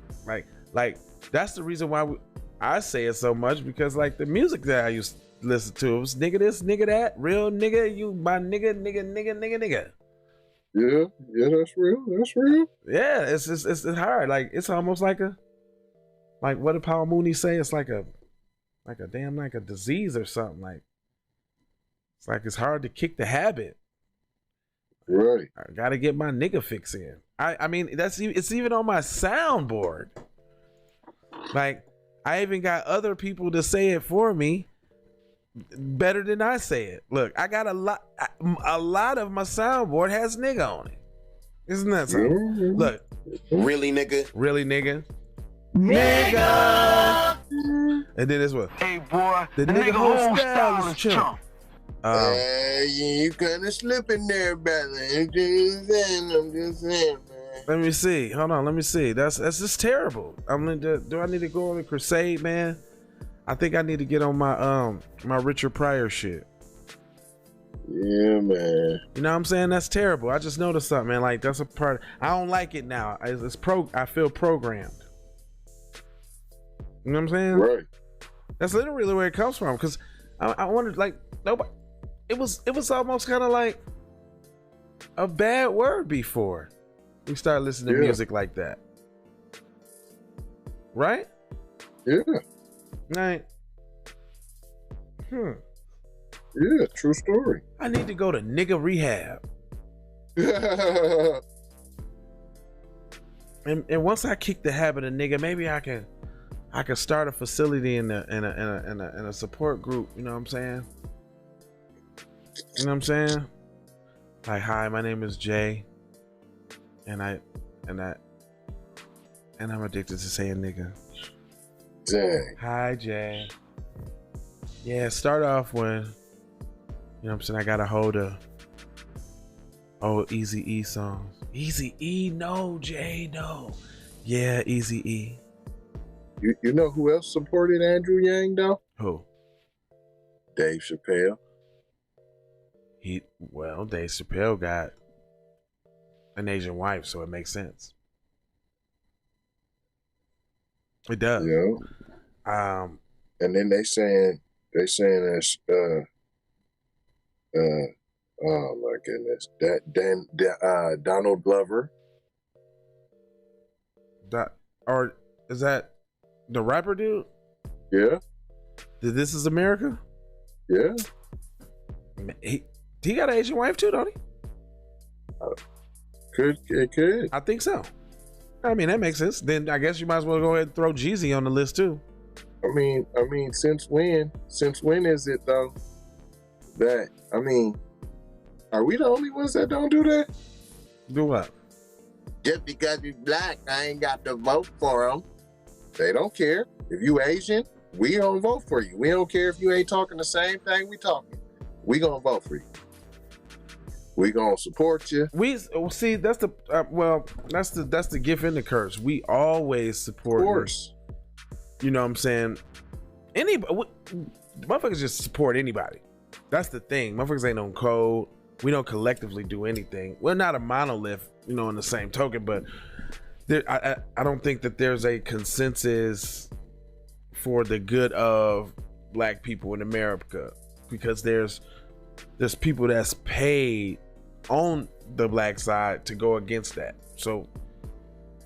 that's the reason why I say it so much, because like the music that I used to listen to, it was nigga this, nigga that, real nigga, you my nigga. Yeah, that's real. Yeah, it's hard. Like it's almost like what did Paul Mooney say? It's like a disease or something. Like it's like it's hard to kick the habit. Right. I gotta get my nigga fix in. I mean it's even on my soundboard. Like I even got other people to say it for me better than I say it. Look, I got a lot of my soundboard has nigga on it. Isn't that something? Mm-hmm. Look. Really nigga? Nigga. And then this one. Hey boy, the nigga whole style is chump. You kind of slipping there, brother. I'm just saying, man. Let me see. Hold on. Let me see. That's just terrible. Do I need to go on a crusade, man? I think I need to get on my my Richard Pryor shit. Yeah, man. You know what I'm saying? That's terrible. I just noticed something, man. Like that's a part. I don't like it now. I feel programmed. You know what I'm saying? Right. That's literally where it comes from. Because I wondered, like nobody. It was almost kind of like a bad word before we started listening to music like that, right? Yeah. Right. Yeah, true story. I need to go to nigga rehab. and once I kick the habit of nigga, maybe I can start a facility in a support group. You know what I'm saying? You know what I'm saying? Like, hi, my name is Jay, and I'm addicted to saying nigga. Dang. Hi, Jay. Yeah, start off when, you know what I'm saying, I got a hold of Eazy-E songs. Eazy-E? No, Jay, no. Yeah, Eazy-E. You know who else supported Andrew Yang though? Who? Dave Chappelle. Dave Chappelle got an Asian wife, so it makes sense. It does. Yeah. And then they saying that's oh my goodness, Donald Glover. Or is that the rapper dude? Yeah. This is America. Yeah. He got an Asian wife too, don't he? It could. I think so. I mean, that makes sense. Then I guess you might as well go ahead and throw Jeezy on the list too. I mean, since when is it though? That are we the only ones that don't do that? Do what? Just because he's black, I ain't got to vote for him. They don't care. If you Asian, we don't vote for you. We don't care if you ain't talking the same thing we talking. We gonna vote for you. We gonna support you. We see that's the that's the gift and the curse. We always support. Of course. You know what I'm saying? Motherfuckers just support anybody. That's the thing. Motherfuckers ain't on code. We don't collectively do anything. We're not a monolith, you know, in the same token, but I don't think that there's a consensus for the good of black people in America, because there's people that's paid on the black side to go against that. So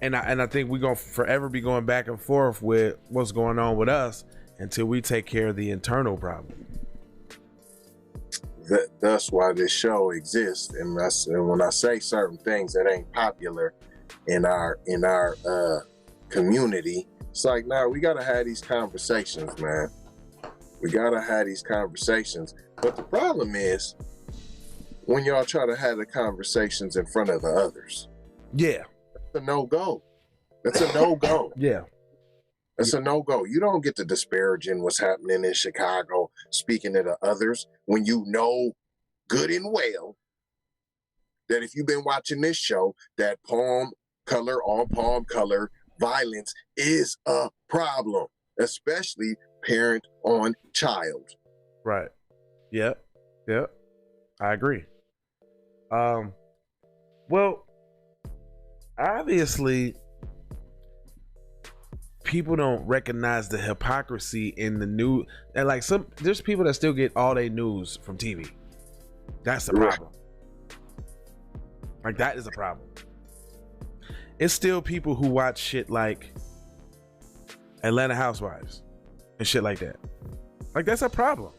and I think we're gonna forever be going back and forth with what's going on with us until we take care of the internal problem. That's why this show exists, and when I say certain things that ain't popular in our community, it's like, nah, we gotta have these conversations, man. We gotta have these conversations. But the problem is when y'all try to have the conversations in front of the others. Yeah. That's a no-go. That's a no-go. Yeah. That's a no-go. You don't get to disparaging what's happening in Chicago, speaking to the others, when you know good and well that if you've been watching this show, that palm color on palm color violence is a problem, especially parent on child. Right. Yep. I agree. Well, obviously people don't recognize the hypocrisy in the news, and like there's people that still get all their news from TV. That's the problem. Like, that is a problem. It's still people who watch shit like Atlanta Housewives and shit like that. Like, that's a problem.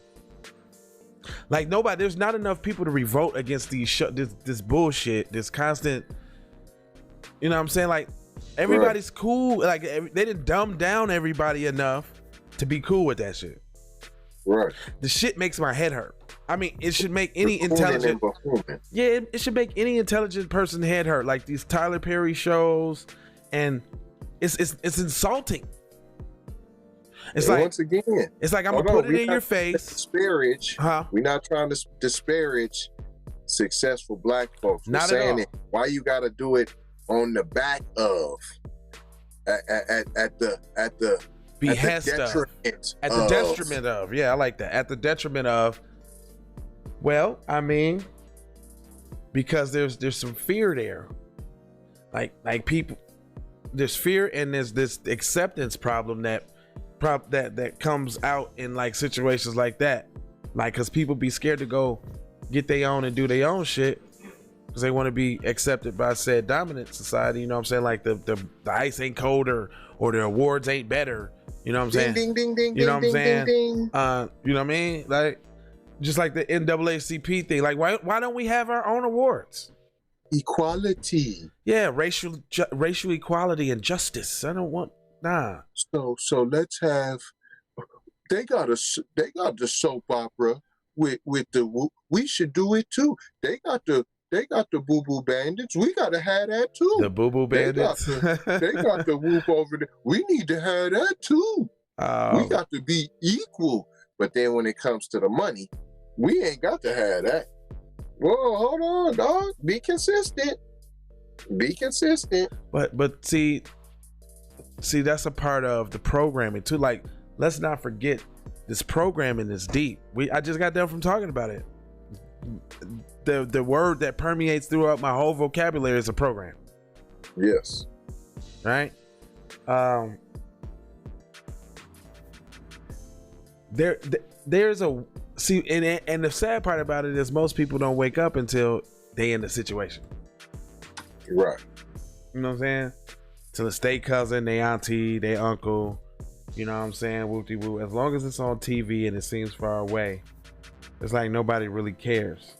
Like, there's not enough people to revolt against this bullshit, this constant, you know what I'm saying? Like, everybody's cool. Like, they didn't dumb down everybody enough to be cool with that shit. Right. The shit makes my head hurt. I mean, it should make any intelligent, it should make any intelligent person head hurt. Like these Tyler Perry shows, and it's insulting. It's like, once again, it's like, I'm gonna put it in your face. Disparage. We're not trying to disparage successful black folks. We're saying it. Why you got to do it on the back of, at the behest of, at the detriment of. Yeah, I like that. At the detriment of. Well, I mean, because there's some fear there. Like people, there's fear, and there's this acceptance problem that comes out in like situations like that. Like, cause people be scared to go get their own and do their own shit because they want to be accepted by said dominant society. You know what I'm saying? Like the ice ain't colder or the awards ain't better. You know what I'm saying? Ding, ding, ding, you know ding, what I'm saying? Ding, ding. You know what I mean? Like, just like the NAACP thing. Like, why don't we have our own awards? Equality. Yeah, racial equality and justice. I don't want So let's have. They got the soap opera with the. We should do it too. They got the Boo Boo Bandits. We got to have that too. The Boo Boo Bandits. They got the whoop over there. We need to have that too. We got to be equal. But then when it comes to the money, we ain't got to have that. Whoa, hold on, dog. Be consistent. Be consistent. But see, that's a part of the programming too. Like, let's not forget, this programming is deep. I just got done from talking about it. The word that permeates throughout my whole vocabulary is a program. Yes. Right? There's a and the sad part about it is most people don't wake up until they in the situation. Right. You know what I'm saying? Till it's their cousin, their auntie, their uncle, You know what I'm saying? Whoop-de-whoop. As long as it's on TV and it seems far away, it's like nobody really cares.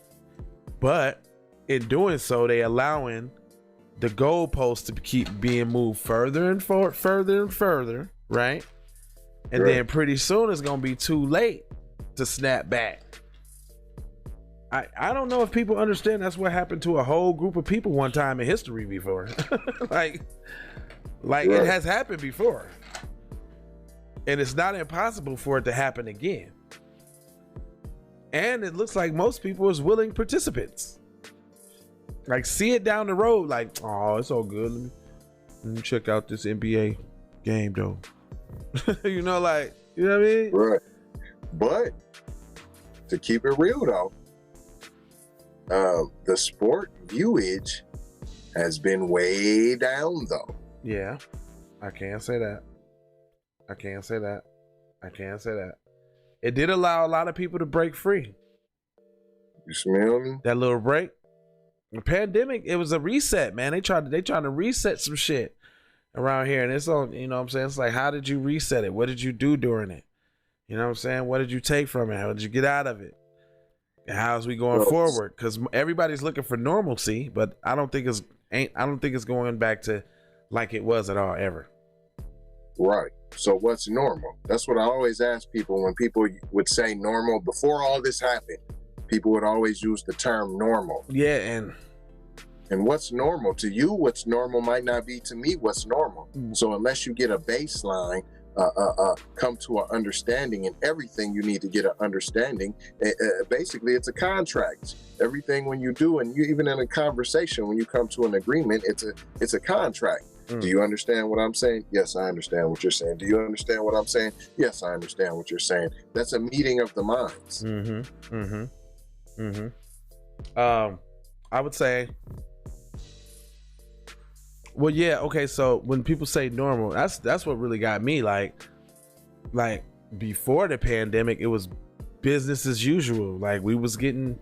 But in doing so, they allowing the goalposts to keep being moved further and further, right? And then pretty soon it's gonna be too late to snap back. I don't know if people understand that's what happened to a whole group of people one time in history before. like it has happened before. And it's not impossible for it to happen again. And it looks like most people is willing participants. Like, see it down the road, like, oh, it's all good. Let me check out this NBA game though. You know, like, you know what I mean? Right. But to keep it real though, the sport viewage has been way down though. Yeah, I can't say that. It did allow a lot of people to break free. You smell me? That little break. The pandemic, it was a reset, man. They trying to reset some shit around here. And it's on, you know what I'm saying? It's like, how did you reset it? What did you do during it? You know what I'm saying? What did you take from it? How did you get out of it? And how's we going forward? Because everybody's looking for normalcy, but I don't think it's going back to like it was at all ever. Right. So what's normal? That's what I always ask people when people would say normal. Before all this happened, people would always use the term normal. Yeah, and what's normal to you, what's normal might not be to me what's normal. So unless you get a baseline, come to an understanding, and everything you need to get an understanding. Basically, it's a contract. Everything when you do, and you even in a conversation, when you come to an agreement, it's a contract. Do you understand what I'm saying? Yes, I understand what you're saying. Do you understand what I'm saying? Yes, I understand what you're saying. That's a meeting of the minds. I would say, well, yeah, okay. So when people say normal, that's what really got me. Like before the pandemic, it was business as usual. Like we was getting,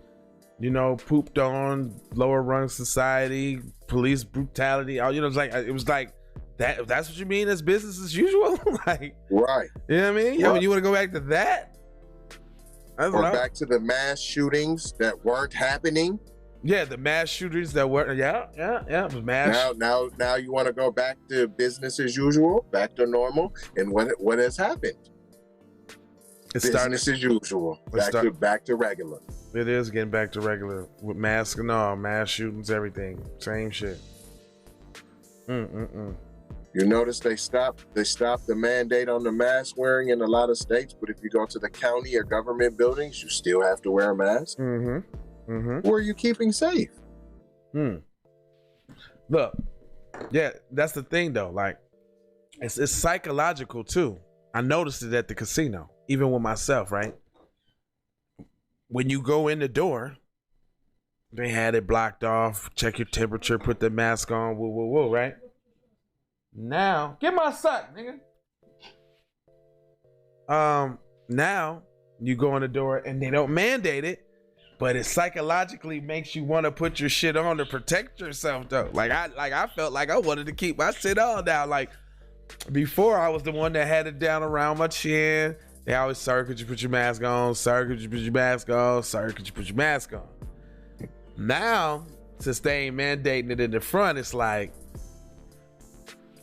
you know, pooped on, lower rung society, police brutality. You know, it was like that. That's what you mean as business as usual. Like, right? You know what I mean? Right. You want to go back to that? Or back to the mass shootings that weren't happening. Yeah, the mass shootings that were, yeah, it was mass. Now you want to go back to business as usual, back to normal, and what has happened? It's business as usual, back to regular. It is getting back to regular with masks and all, mass shootings, everything, same shit. You notice they stopped the mandate on the mask wearing in a lot of states, but if you go to the county or government buildings, you still have to wear a mask. Who are you keeping safe? Look, yeah, that's the thing though. Like, it's psychological too. I noticed it at the casino, even with myself, right? When you go in the door, they had it blocked off, check your temperature, put the mask on, woo, right? Now, get my son, nigga. Now you go in the door and they don't mandate it, but it psychologically makes you want to put your shit on to protect yourself though. I felt like I wanted to keep my shit on down. Like before, I was the one that had it down around my chin. They always, sir, could you put your mask on? Sir, could you put your mask on? Sir, could you put your mask on? Now, since they ain't mandating it in the front, it's like,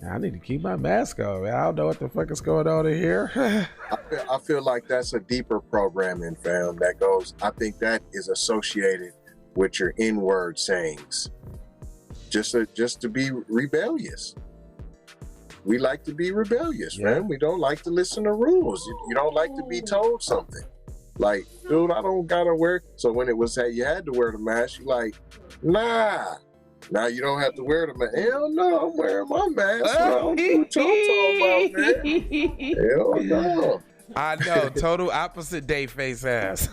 I need to keep my mask on. I don't know what the fuck is going on in here. I feel like that's a deeper programming, fam, that goes, I think that is associated with your N-word sayings. Just to be rebellious. We like to be rebellious, man. We don't like to listen to rules. You don't like to be told something. Like, dude, I don't gotta wear. So when it was, hey, you had to wear the mask, you like, nah. Now you don't have to wear the mask. Hell no, I'm wearing my mask. I don't know what y'all talking about, man. Hell no. I know, total opposite day face ass.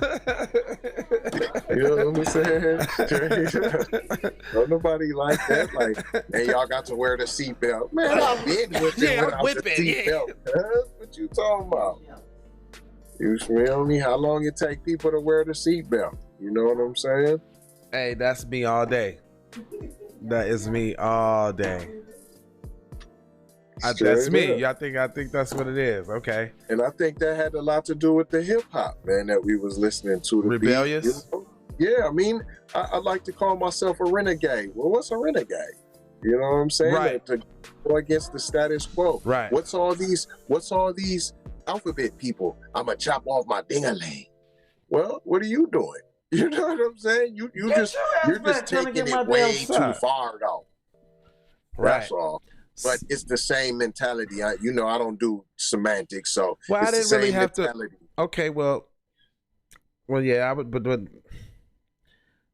You know what I'm saying? Don't nobody like that. Like, hey, y'all got to wear the seatbelt. Man, I've been with it without the seatbelt. What you talking about? You smell me? How long it take people to wear the seatbelt? You know what I'm saying? Hey, that's me all day. That is me all day. That's me. I think that's what it is. Okay. And I think that had a lot to do with the hip hop, man, that we was listening to. The Rebellious? Beat, you know? Yeah, I mean, I like to call myself a renegade. Well, what's a renegade? You know what I'm saying? Right. To go against the status quo. Right. What's all these alphabet people? I'ma chop off my ding-a-ling. Well, what are you doing? You know what I'm saying? You're just taking it way too far, though. Right. That's all. But it's the same mentality. I don't do semantics, so well, it's I didn't the really same have mentality. to. Okay, well, yeah, I would, but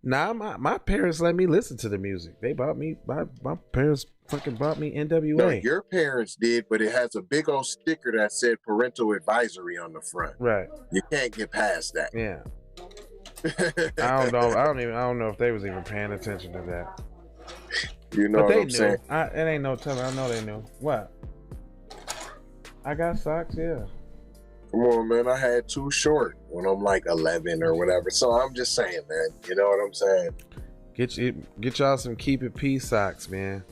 my parents let me listen to the music. They bought me. My parents fucking bought me NWA. No, your parents did, but it has a big old sticker that said parental advisory on the front. Right. You can't get past that. Yeah. I don't know if they was even paying attention to that. You know what I'm saying? It ain't no telling. I know they knew. What? I got socks, yeah. Come on, man. I had too short when I'm like 11 or whatever. So I'm just saying, man. You know what I'm saying? Get y'all some Keep It Peace socks, man.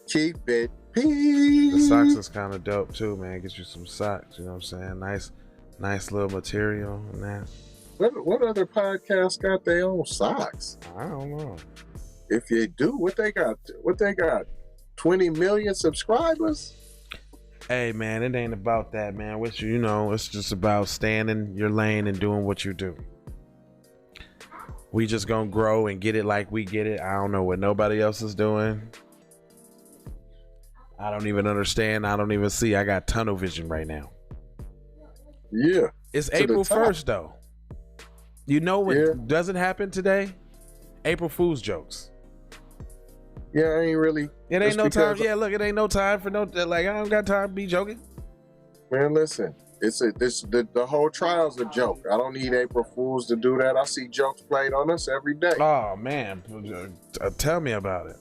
Keep it peace. The socks is kind of dope too, man. Get you some socks. You know what I'm saying? Nice little material and that. What other podcast got their own socks? I don't know. If you do, what they got? 20 million subscribers? Hey, man, it ain't about that, man. It's just about staying in your lane and doing what you do. We just gonna grow and get it like we get it. I don't know what nobody else is doing. I don't even understand. I don't even see. I got tunnel vision right now. Yeah. It's April 1st, though. You know what doesn't happen today? April Fool's jokes. Yeah, I ain't really. It ain't no time. Yeah, look, it ain't no time for I don't got time to be joking. Man, listen, the whole trial's a joke. I don't need April Fools to do that. I see jokes played on us every day. Oh man, tell me about it.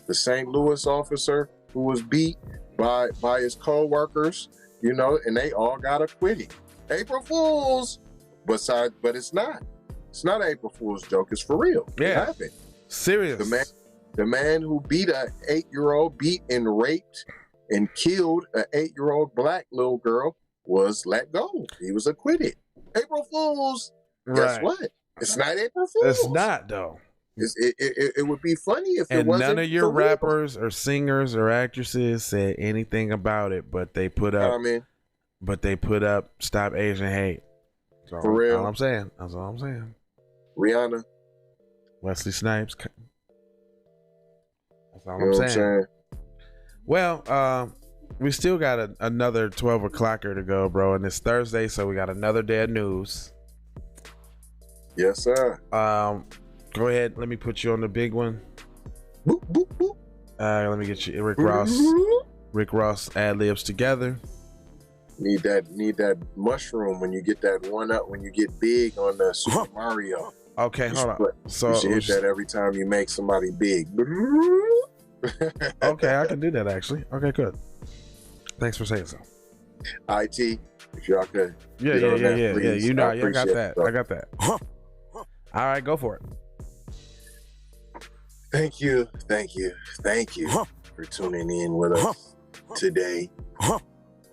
The St. Louis officer who was beat by his co-workers, and they all got acquitted. April Fools, but it's not. It's not an April Fool's joke. It's for real. Yeah, it happened. Serious. The man who beat beat and raped and killed an 8-year-old black little girl was let go. He was acquitted. April Fools. Right. Guess what? It's not April Fools. It's not though. It would be funny if it wasn't. None of your rappers or singers or actresses said anything about it, but they put up. Stop Asian hate. So, for real. All I'm saying. That's all I'm saying. Rihanna. Wesley Snipes. That's all I'm saying. Well, we still got another 12 o'clocker to go, bro, and it's Thursday, so we got another day of news. Yes, sir. Go ahead. Let me put you on the big one. Boop, boop, boop. Let me get you Rick Ross ad-libs together. Need that mushroom when you get that one up when you get big on the Super Mario. Okay, hold on. So you should hit that every time you make somebody big. Okay, I can do that actually. Okay, good. Thanks for saying so. IT, if y'all could. Yeah. Please. You know, I got that. I got that. All right, go for it. Thank you for tuning in with us today.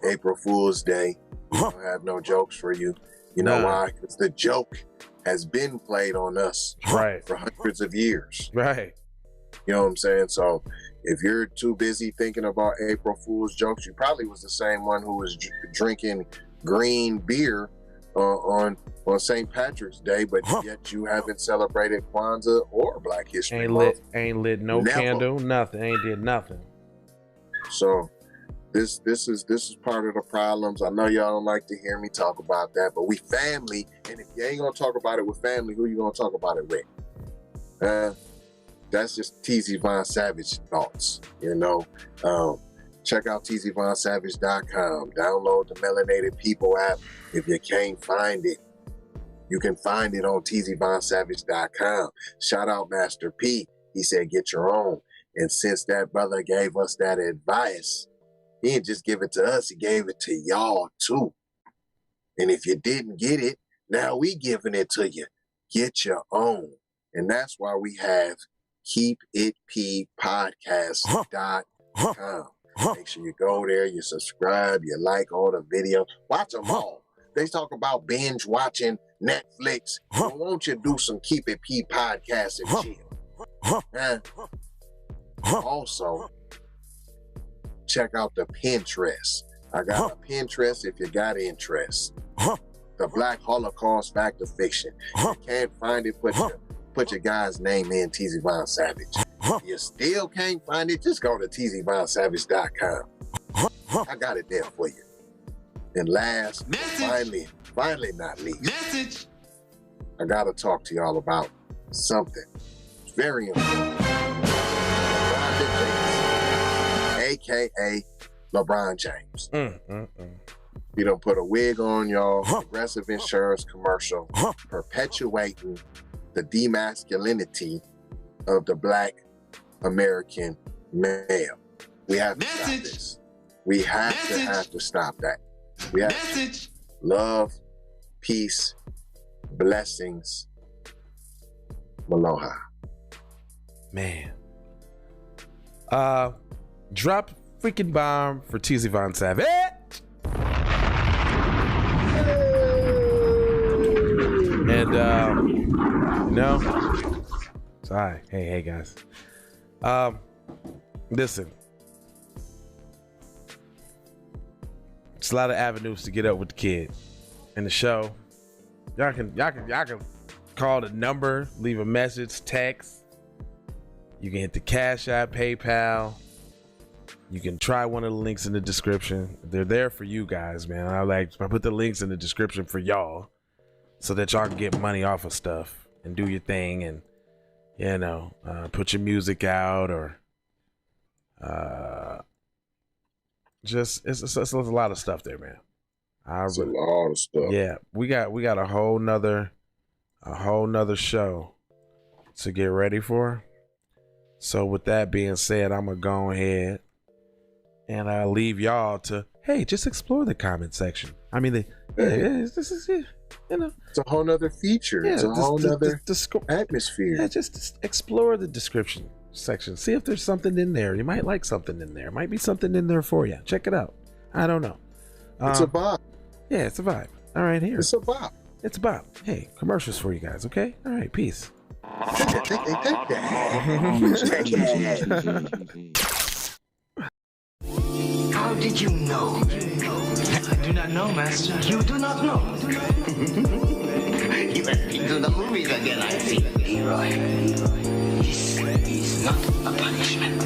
April Fool's Day. We don't have no jokes for you. You know why? Because the joke has been played on us for hundreds of years. Right. You know what I'm saying? So if you're too busy thinking about April Fool's jokes, you probably was the same one who was drinking green beer on St. Patrick's Day, but yet you haven't celebrated Kwanzaa or Black History Month. Ain't lit no candle, nothing. Ain't did nothing. So this is part of the problems. I know y'all don't like to hear me talk about that, but we family, and if you ain't gonna talk about it with family, who you gonna talk about it with? That's just TZ Von Savage thoughts, Check out tzvonsavage.com. Download the Melanated People app. If you can't find it, you can find it on tzvonsavage.com. Shout out Master P. He said, get your own. And since that brother gave us that advice, he didn't just give it to us, he gave it to y'all too. And if you didn't get it, now we giving it to you. Get your own. And that's why we have keepitppodcast.com. Make sure you go there, you subscribe, you like all the videos. Watch them all. They talk about binge watching Netflix. Well, won't you do some Keep It P podcast and chill? Also, check out the Pinterest. I got a Pinterest if you got interest. The Black Holocaust Fact or Fiction. If you can't find it, put your guy's name in, TZ Von Savage. If you still can't find it, just go to tzvonsavage.com. I got it there for you. And last, finally not least, I gotta talk to y'all about something very important. AKA LeBron James. You done put a wig on y'all, Progressive Insurance commercial, perpetuating the demasculinity of the Black American male. We have to stop this. We have to stop that. We have to. Love, peace, blessings, aloha. Man. Drop freaking bomb for TZ Von Savage. And sorry. Hey guys. Listen. It's a lot of avenues to get up with the kid in the show. Y'all can call the number, leave a message, text. You can hit the Cash App, PayPal. You can try one of the links in the description. They're there for you guys, man. I put the links in the description for y'all so that y'all can get money off of stuff and do your thing and, put your music out or it's a lot of stuff there, man. It's a lot of stuff. Yeah, we got a whole nother show to get ready for. So with that being said, I'm gonna go ahead and I'll leave y'all to just explore the comment section. I mean, this is it. It's a whole nother feature. It's a whole nother atmosphere. Yeah, just explore the description section. See if there's something in there. You might like something in there. Might be something in there for you. Check it out. I don't know. It's a vibe. Yeah, it's a vibe. All right, here. It's a vibe. It's a vibe. Hey, commercials for you guys, okay? All right, peace. How did you know? I do not know, Master. You do not know? You have been to the movies again, I see. Leroy, this is not a punishment.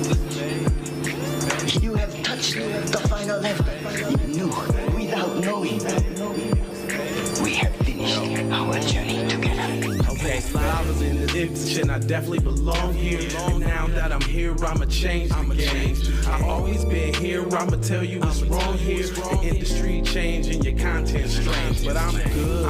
You have touched the final level. You knew without knowing. We have finished our journey together. Okay, I was in the ditch and I definitely belong here. And now that I'm here, I'ma change the game. I always been here, I'ma tell you what's wrong here. The industry changing, your content strange, but I'm good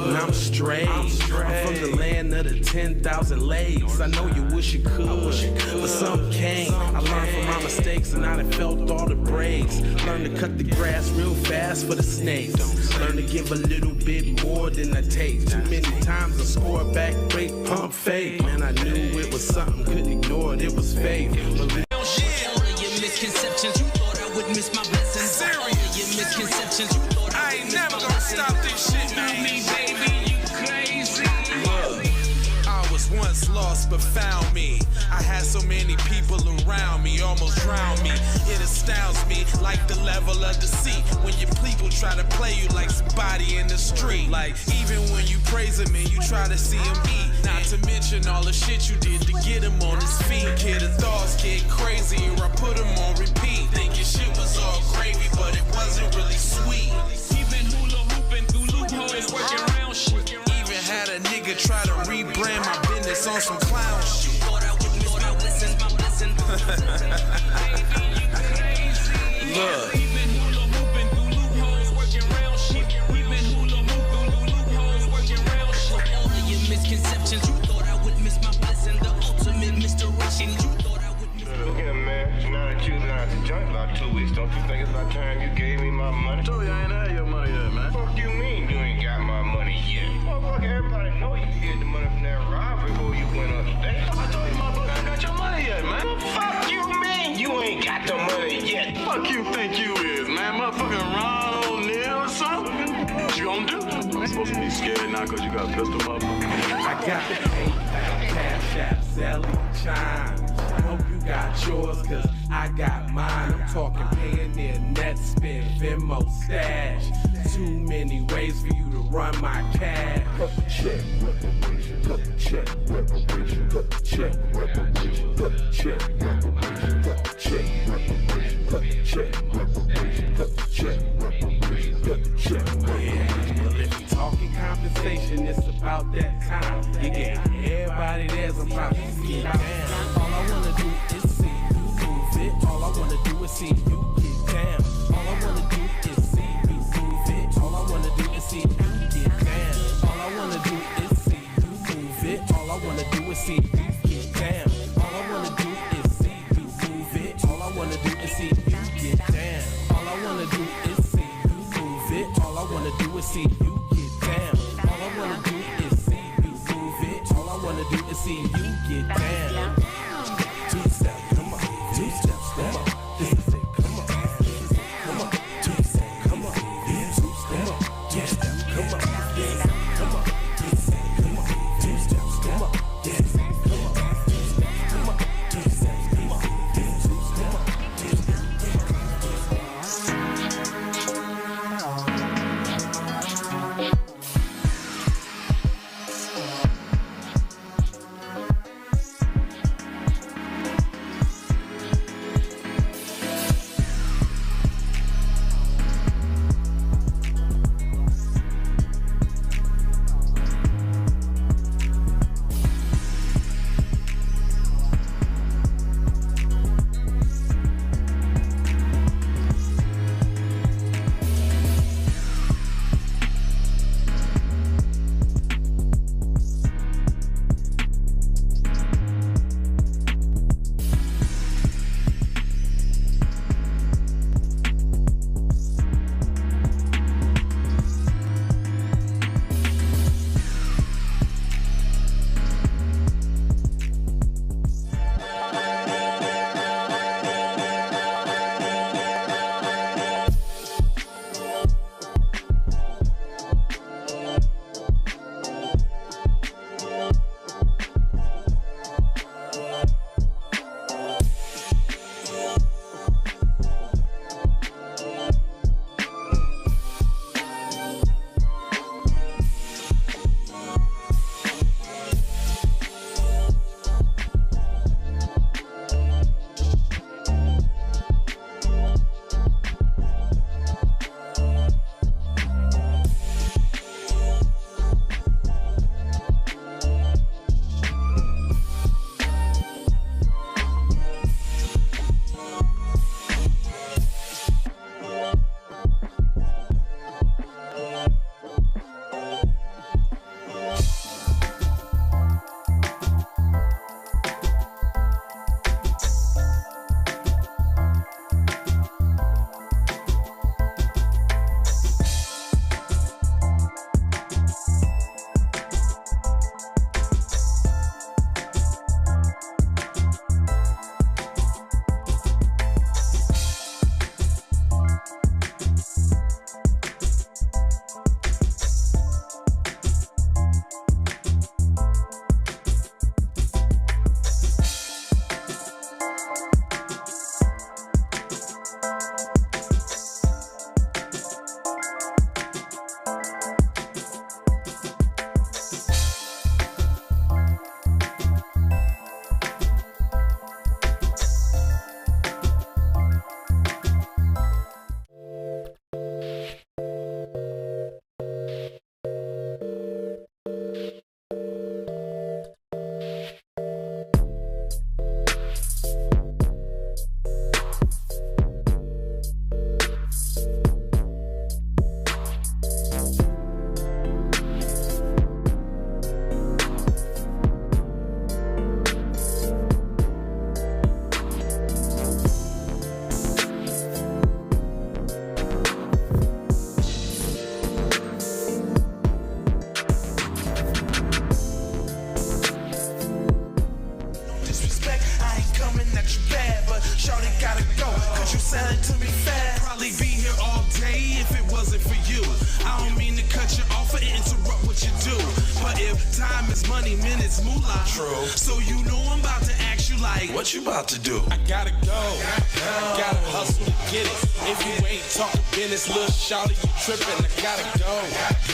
and I'm straight. I'm from the land of the 10,000 lakes. I know you wish you could, but some can't. I learned from my mistakes and I done felt all the breaks. Learned to cut the grass real fast for the snakes. Learn to give a little bit more than I take. Too many times I score back, break, pump, fake. Man, I knew it was something, couldn't ignore it, it was fake. But all of your misconceptions, you thought I would miss my blessings. Serious. All of your misconceptions, you thought I ain't never gonna stop this shit, man. Me, baby, you crazy. look, I was once lost but found me. I had so many people around me, almost drowned me. It astounds me like the level of deceit when your people try to play you like somebody in the street. Like even when you praising me, you try to see him eat. Not to mention all the shit you did to get him on his feet. Kid, the thoughts get crazy or I put him on repeat. Thinking shit was all gravy, but it wasn't really sweet. Even hula hooping through loopholes, working around shit. Even had a nigga try to rebrand my business on some clown shit. Look. Misconceptions, you thought I would miss my blessing, the ultimate misdirection. You thought I would miss. Look here, man. Now that you've been out the joint about 2 weeks, don't you think it's about time you gave me my money? I told you I ain't had your money yet, man. Fuck you mean you ain't got my money yet? Motherfucker, everybody know you get the money from that robbery before you went upstate. I told you, motherfucker, I got your money yet, man. Fuck you mean you ain't got the money yet? fuck you think you is, man? Motherfucking Ron O'Neal or something? What you gonna do? I'm supposed to be scared now because you got a pistol, motherfucker. I got PayPal, Cash App, Zelly, Chime. I hope you got yours, cause I got mine. I'm talking Payoneer, Netspend, Venmo, Stash. Too many ways for you to run my cash. Check, reparation, check, reparation, check, reparation, check, reparation, check, reparation, check, reparation, check, reparation, check. Yeah, well if you talking compensation, it's about that time. You get everybody there's I'm trying to get down. All I wanna do is see you move it. All I wanna do is see you get down. All I wanna do is see you move it. All I wanna do is see you get down. All I wanna do is see you move it. All I wanna do is see you get down. All I wanna do is see you move it. All I wanna do is see you get down. All I wanna do is see you move it. All I wanna do is see you get down. All I wanna do is see you move it. All I wanna do is see you get down. Two steps, come on. Two steps, come on. This is it, come on. Come on. Two steps, come on. Yeah, two steps, two steps, come on. Yeah, come on. Two steps, come on. Two steps, come on. Yeah, come on. Two steps, come on. Two steps, come on. Yeah, two steps, come on. money, minutes, moolah. True. So you know I'm about to ask you like, what you about to do? I gotta go. Gotta hustle to get it. If you ain't talking business, little shawty, you trippin'. I gotta go.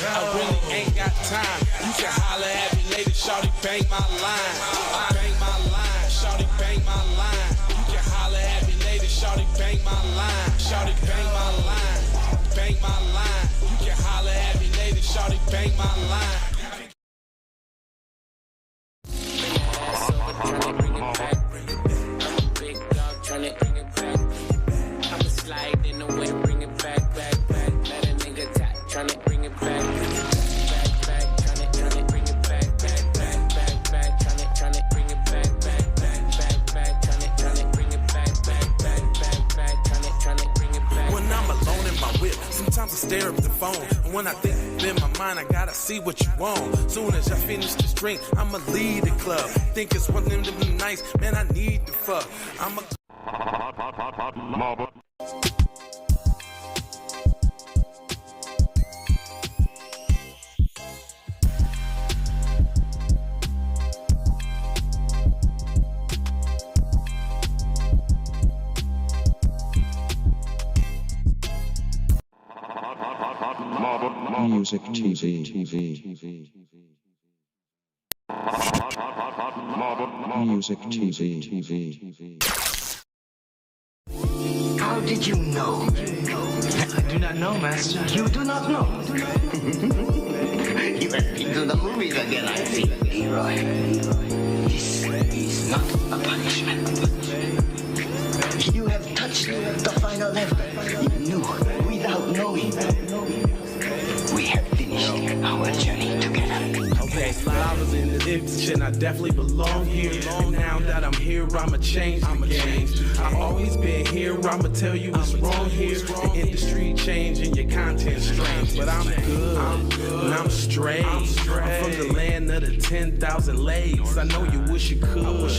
I really ain't got time. You can holler at me later, shawty, bang my line. Bang my line, shawty, bang my line. You can holler at me later, shawty, bang my line. Shawty, bang my line. Bang my line. You can holler at me later, shawty, bang my line. Tryna bring it back. I'ma slide in the way, bring it back. Let a nigga tap, tryna bring it back. Tryna bring it back. Tryna bring it back. Tryna bring it back. When I'm alone in my whip, sometimes I stare at the phone. And when I think in my mind, I gotta see what you want. Soon as I finish this drink, I'ma leave the club. Think it's one of them nights, man, I need to fuck. I'ma Music TV. Music TV. How did you know? I do not know, Master. You do not know? You have been to the movies again, I see. Leroy, this is not a punishment. You have touched the final level. You knew without knowing. We have finished our journey together. Okay, I was in the industry and I definitely belong here. And now that I'm here, I'ma change the game. I've always been here, I'ma tell you what's wrong here. The industry changing, your content strange. But I'm good, and I'm straight. I'm from the land of the 10,000 legs. I know you wish you could, but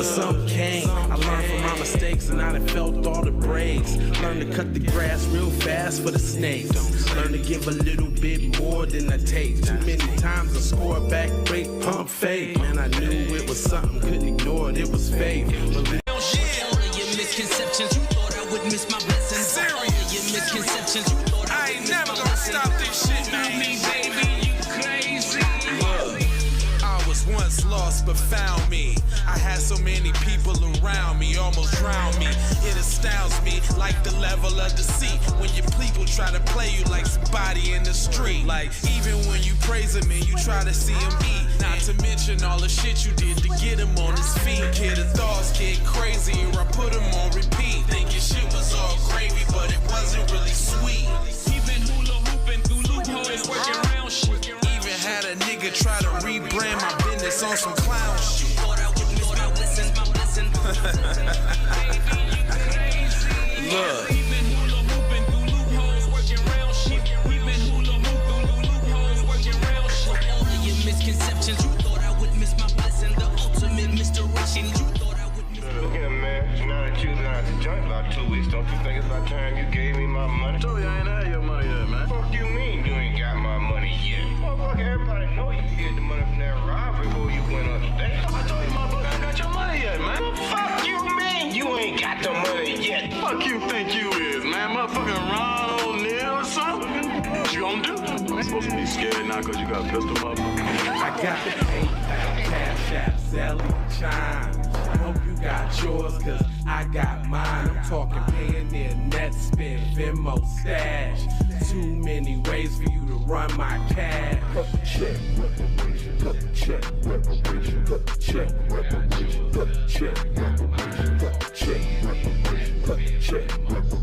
some can't. I learned from my mistakes and I done felt all the breaks. Learn to cut the grass real fast for the snakes. Learn to give a little bit more than I take. Too many times I score back, break, pump, fake. Man, I knew it was something, couldn't ignore it, it was faith. All of your misconceptions, you thought I would miss my blessings. Serious. All of your misconceptions, you thought I ain't never gonna stop this shit, man. Me, baby, you crazy. Look, I was once lost but found me. I had so many people around me, almost drowned me. It astounds me like the level of deceit when your people try to play you like somebody in the street. Like even when you praise him and you try to see him eat. Not to mention all the shit you did to get him on his feet. Kid, the thoughts get crazy or I put him on repeat. Thinking shit was all gravy, but it wasn't really sweet. Even hula hooping through loopholes, working around shit. Even had a nigga try to rebrand my business on some clown shit. Look. Misconceptions, you thought I would miss my blessing. The ultimate misdirection, you thought I would miss. Look here, man. Now that you out the joint about 2 weeks, don't you think it's about time you gave me my money? I told you I ain't had your money yet, man. Fuck you mean you ain't got my money yet? Motherfucker, everybody know you get the money from that robbery before you went on stage. I told you, motherfucker, I ain't got your money yet, man. Fuck you mean you ain't got the money yet? Fuck you think you is, man? Motherfucking Ron O'Neal or something? What you gonna do? I'm supposed to be scared now because you got a pistol, motherfucker. I got the PayPal, Cash App, Sally, Chime. I hope you got yours, cause I got mine. I'm talking Payoneer, Net Spend, Venmo, Stash. Too many ways for you to run my cash. Check reparation, check reparation, check reparation, check reparation, check reparation, check reparation.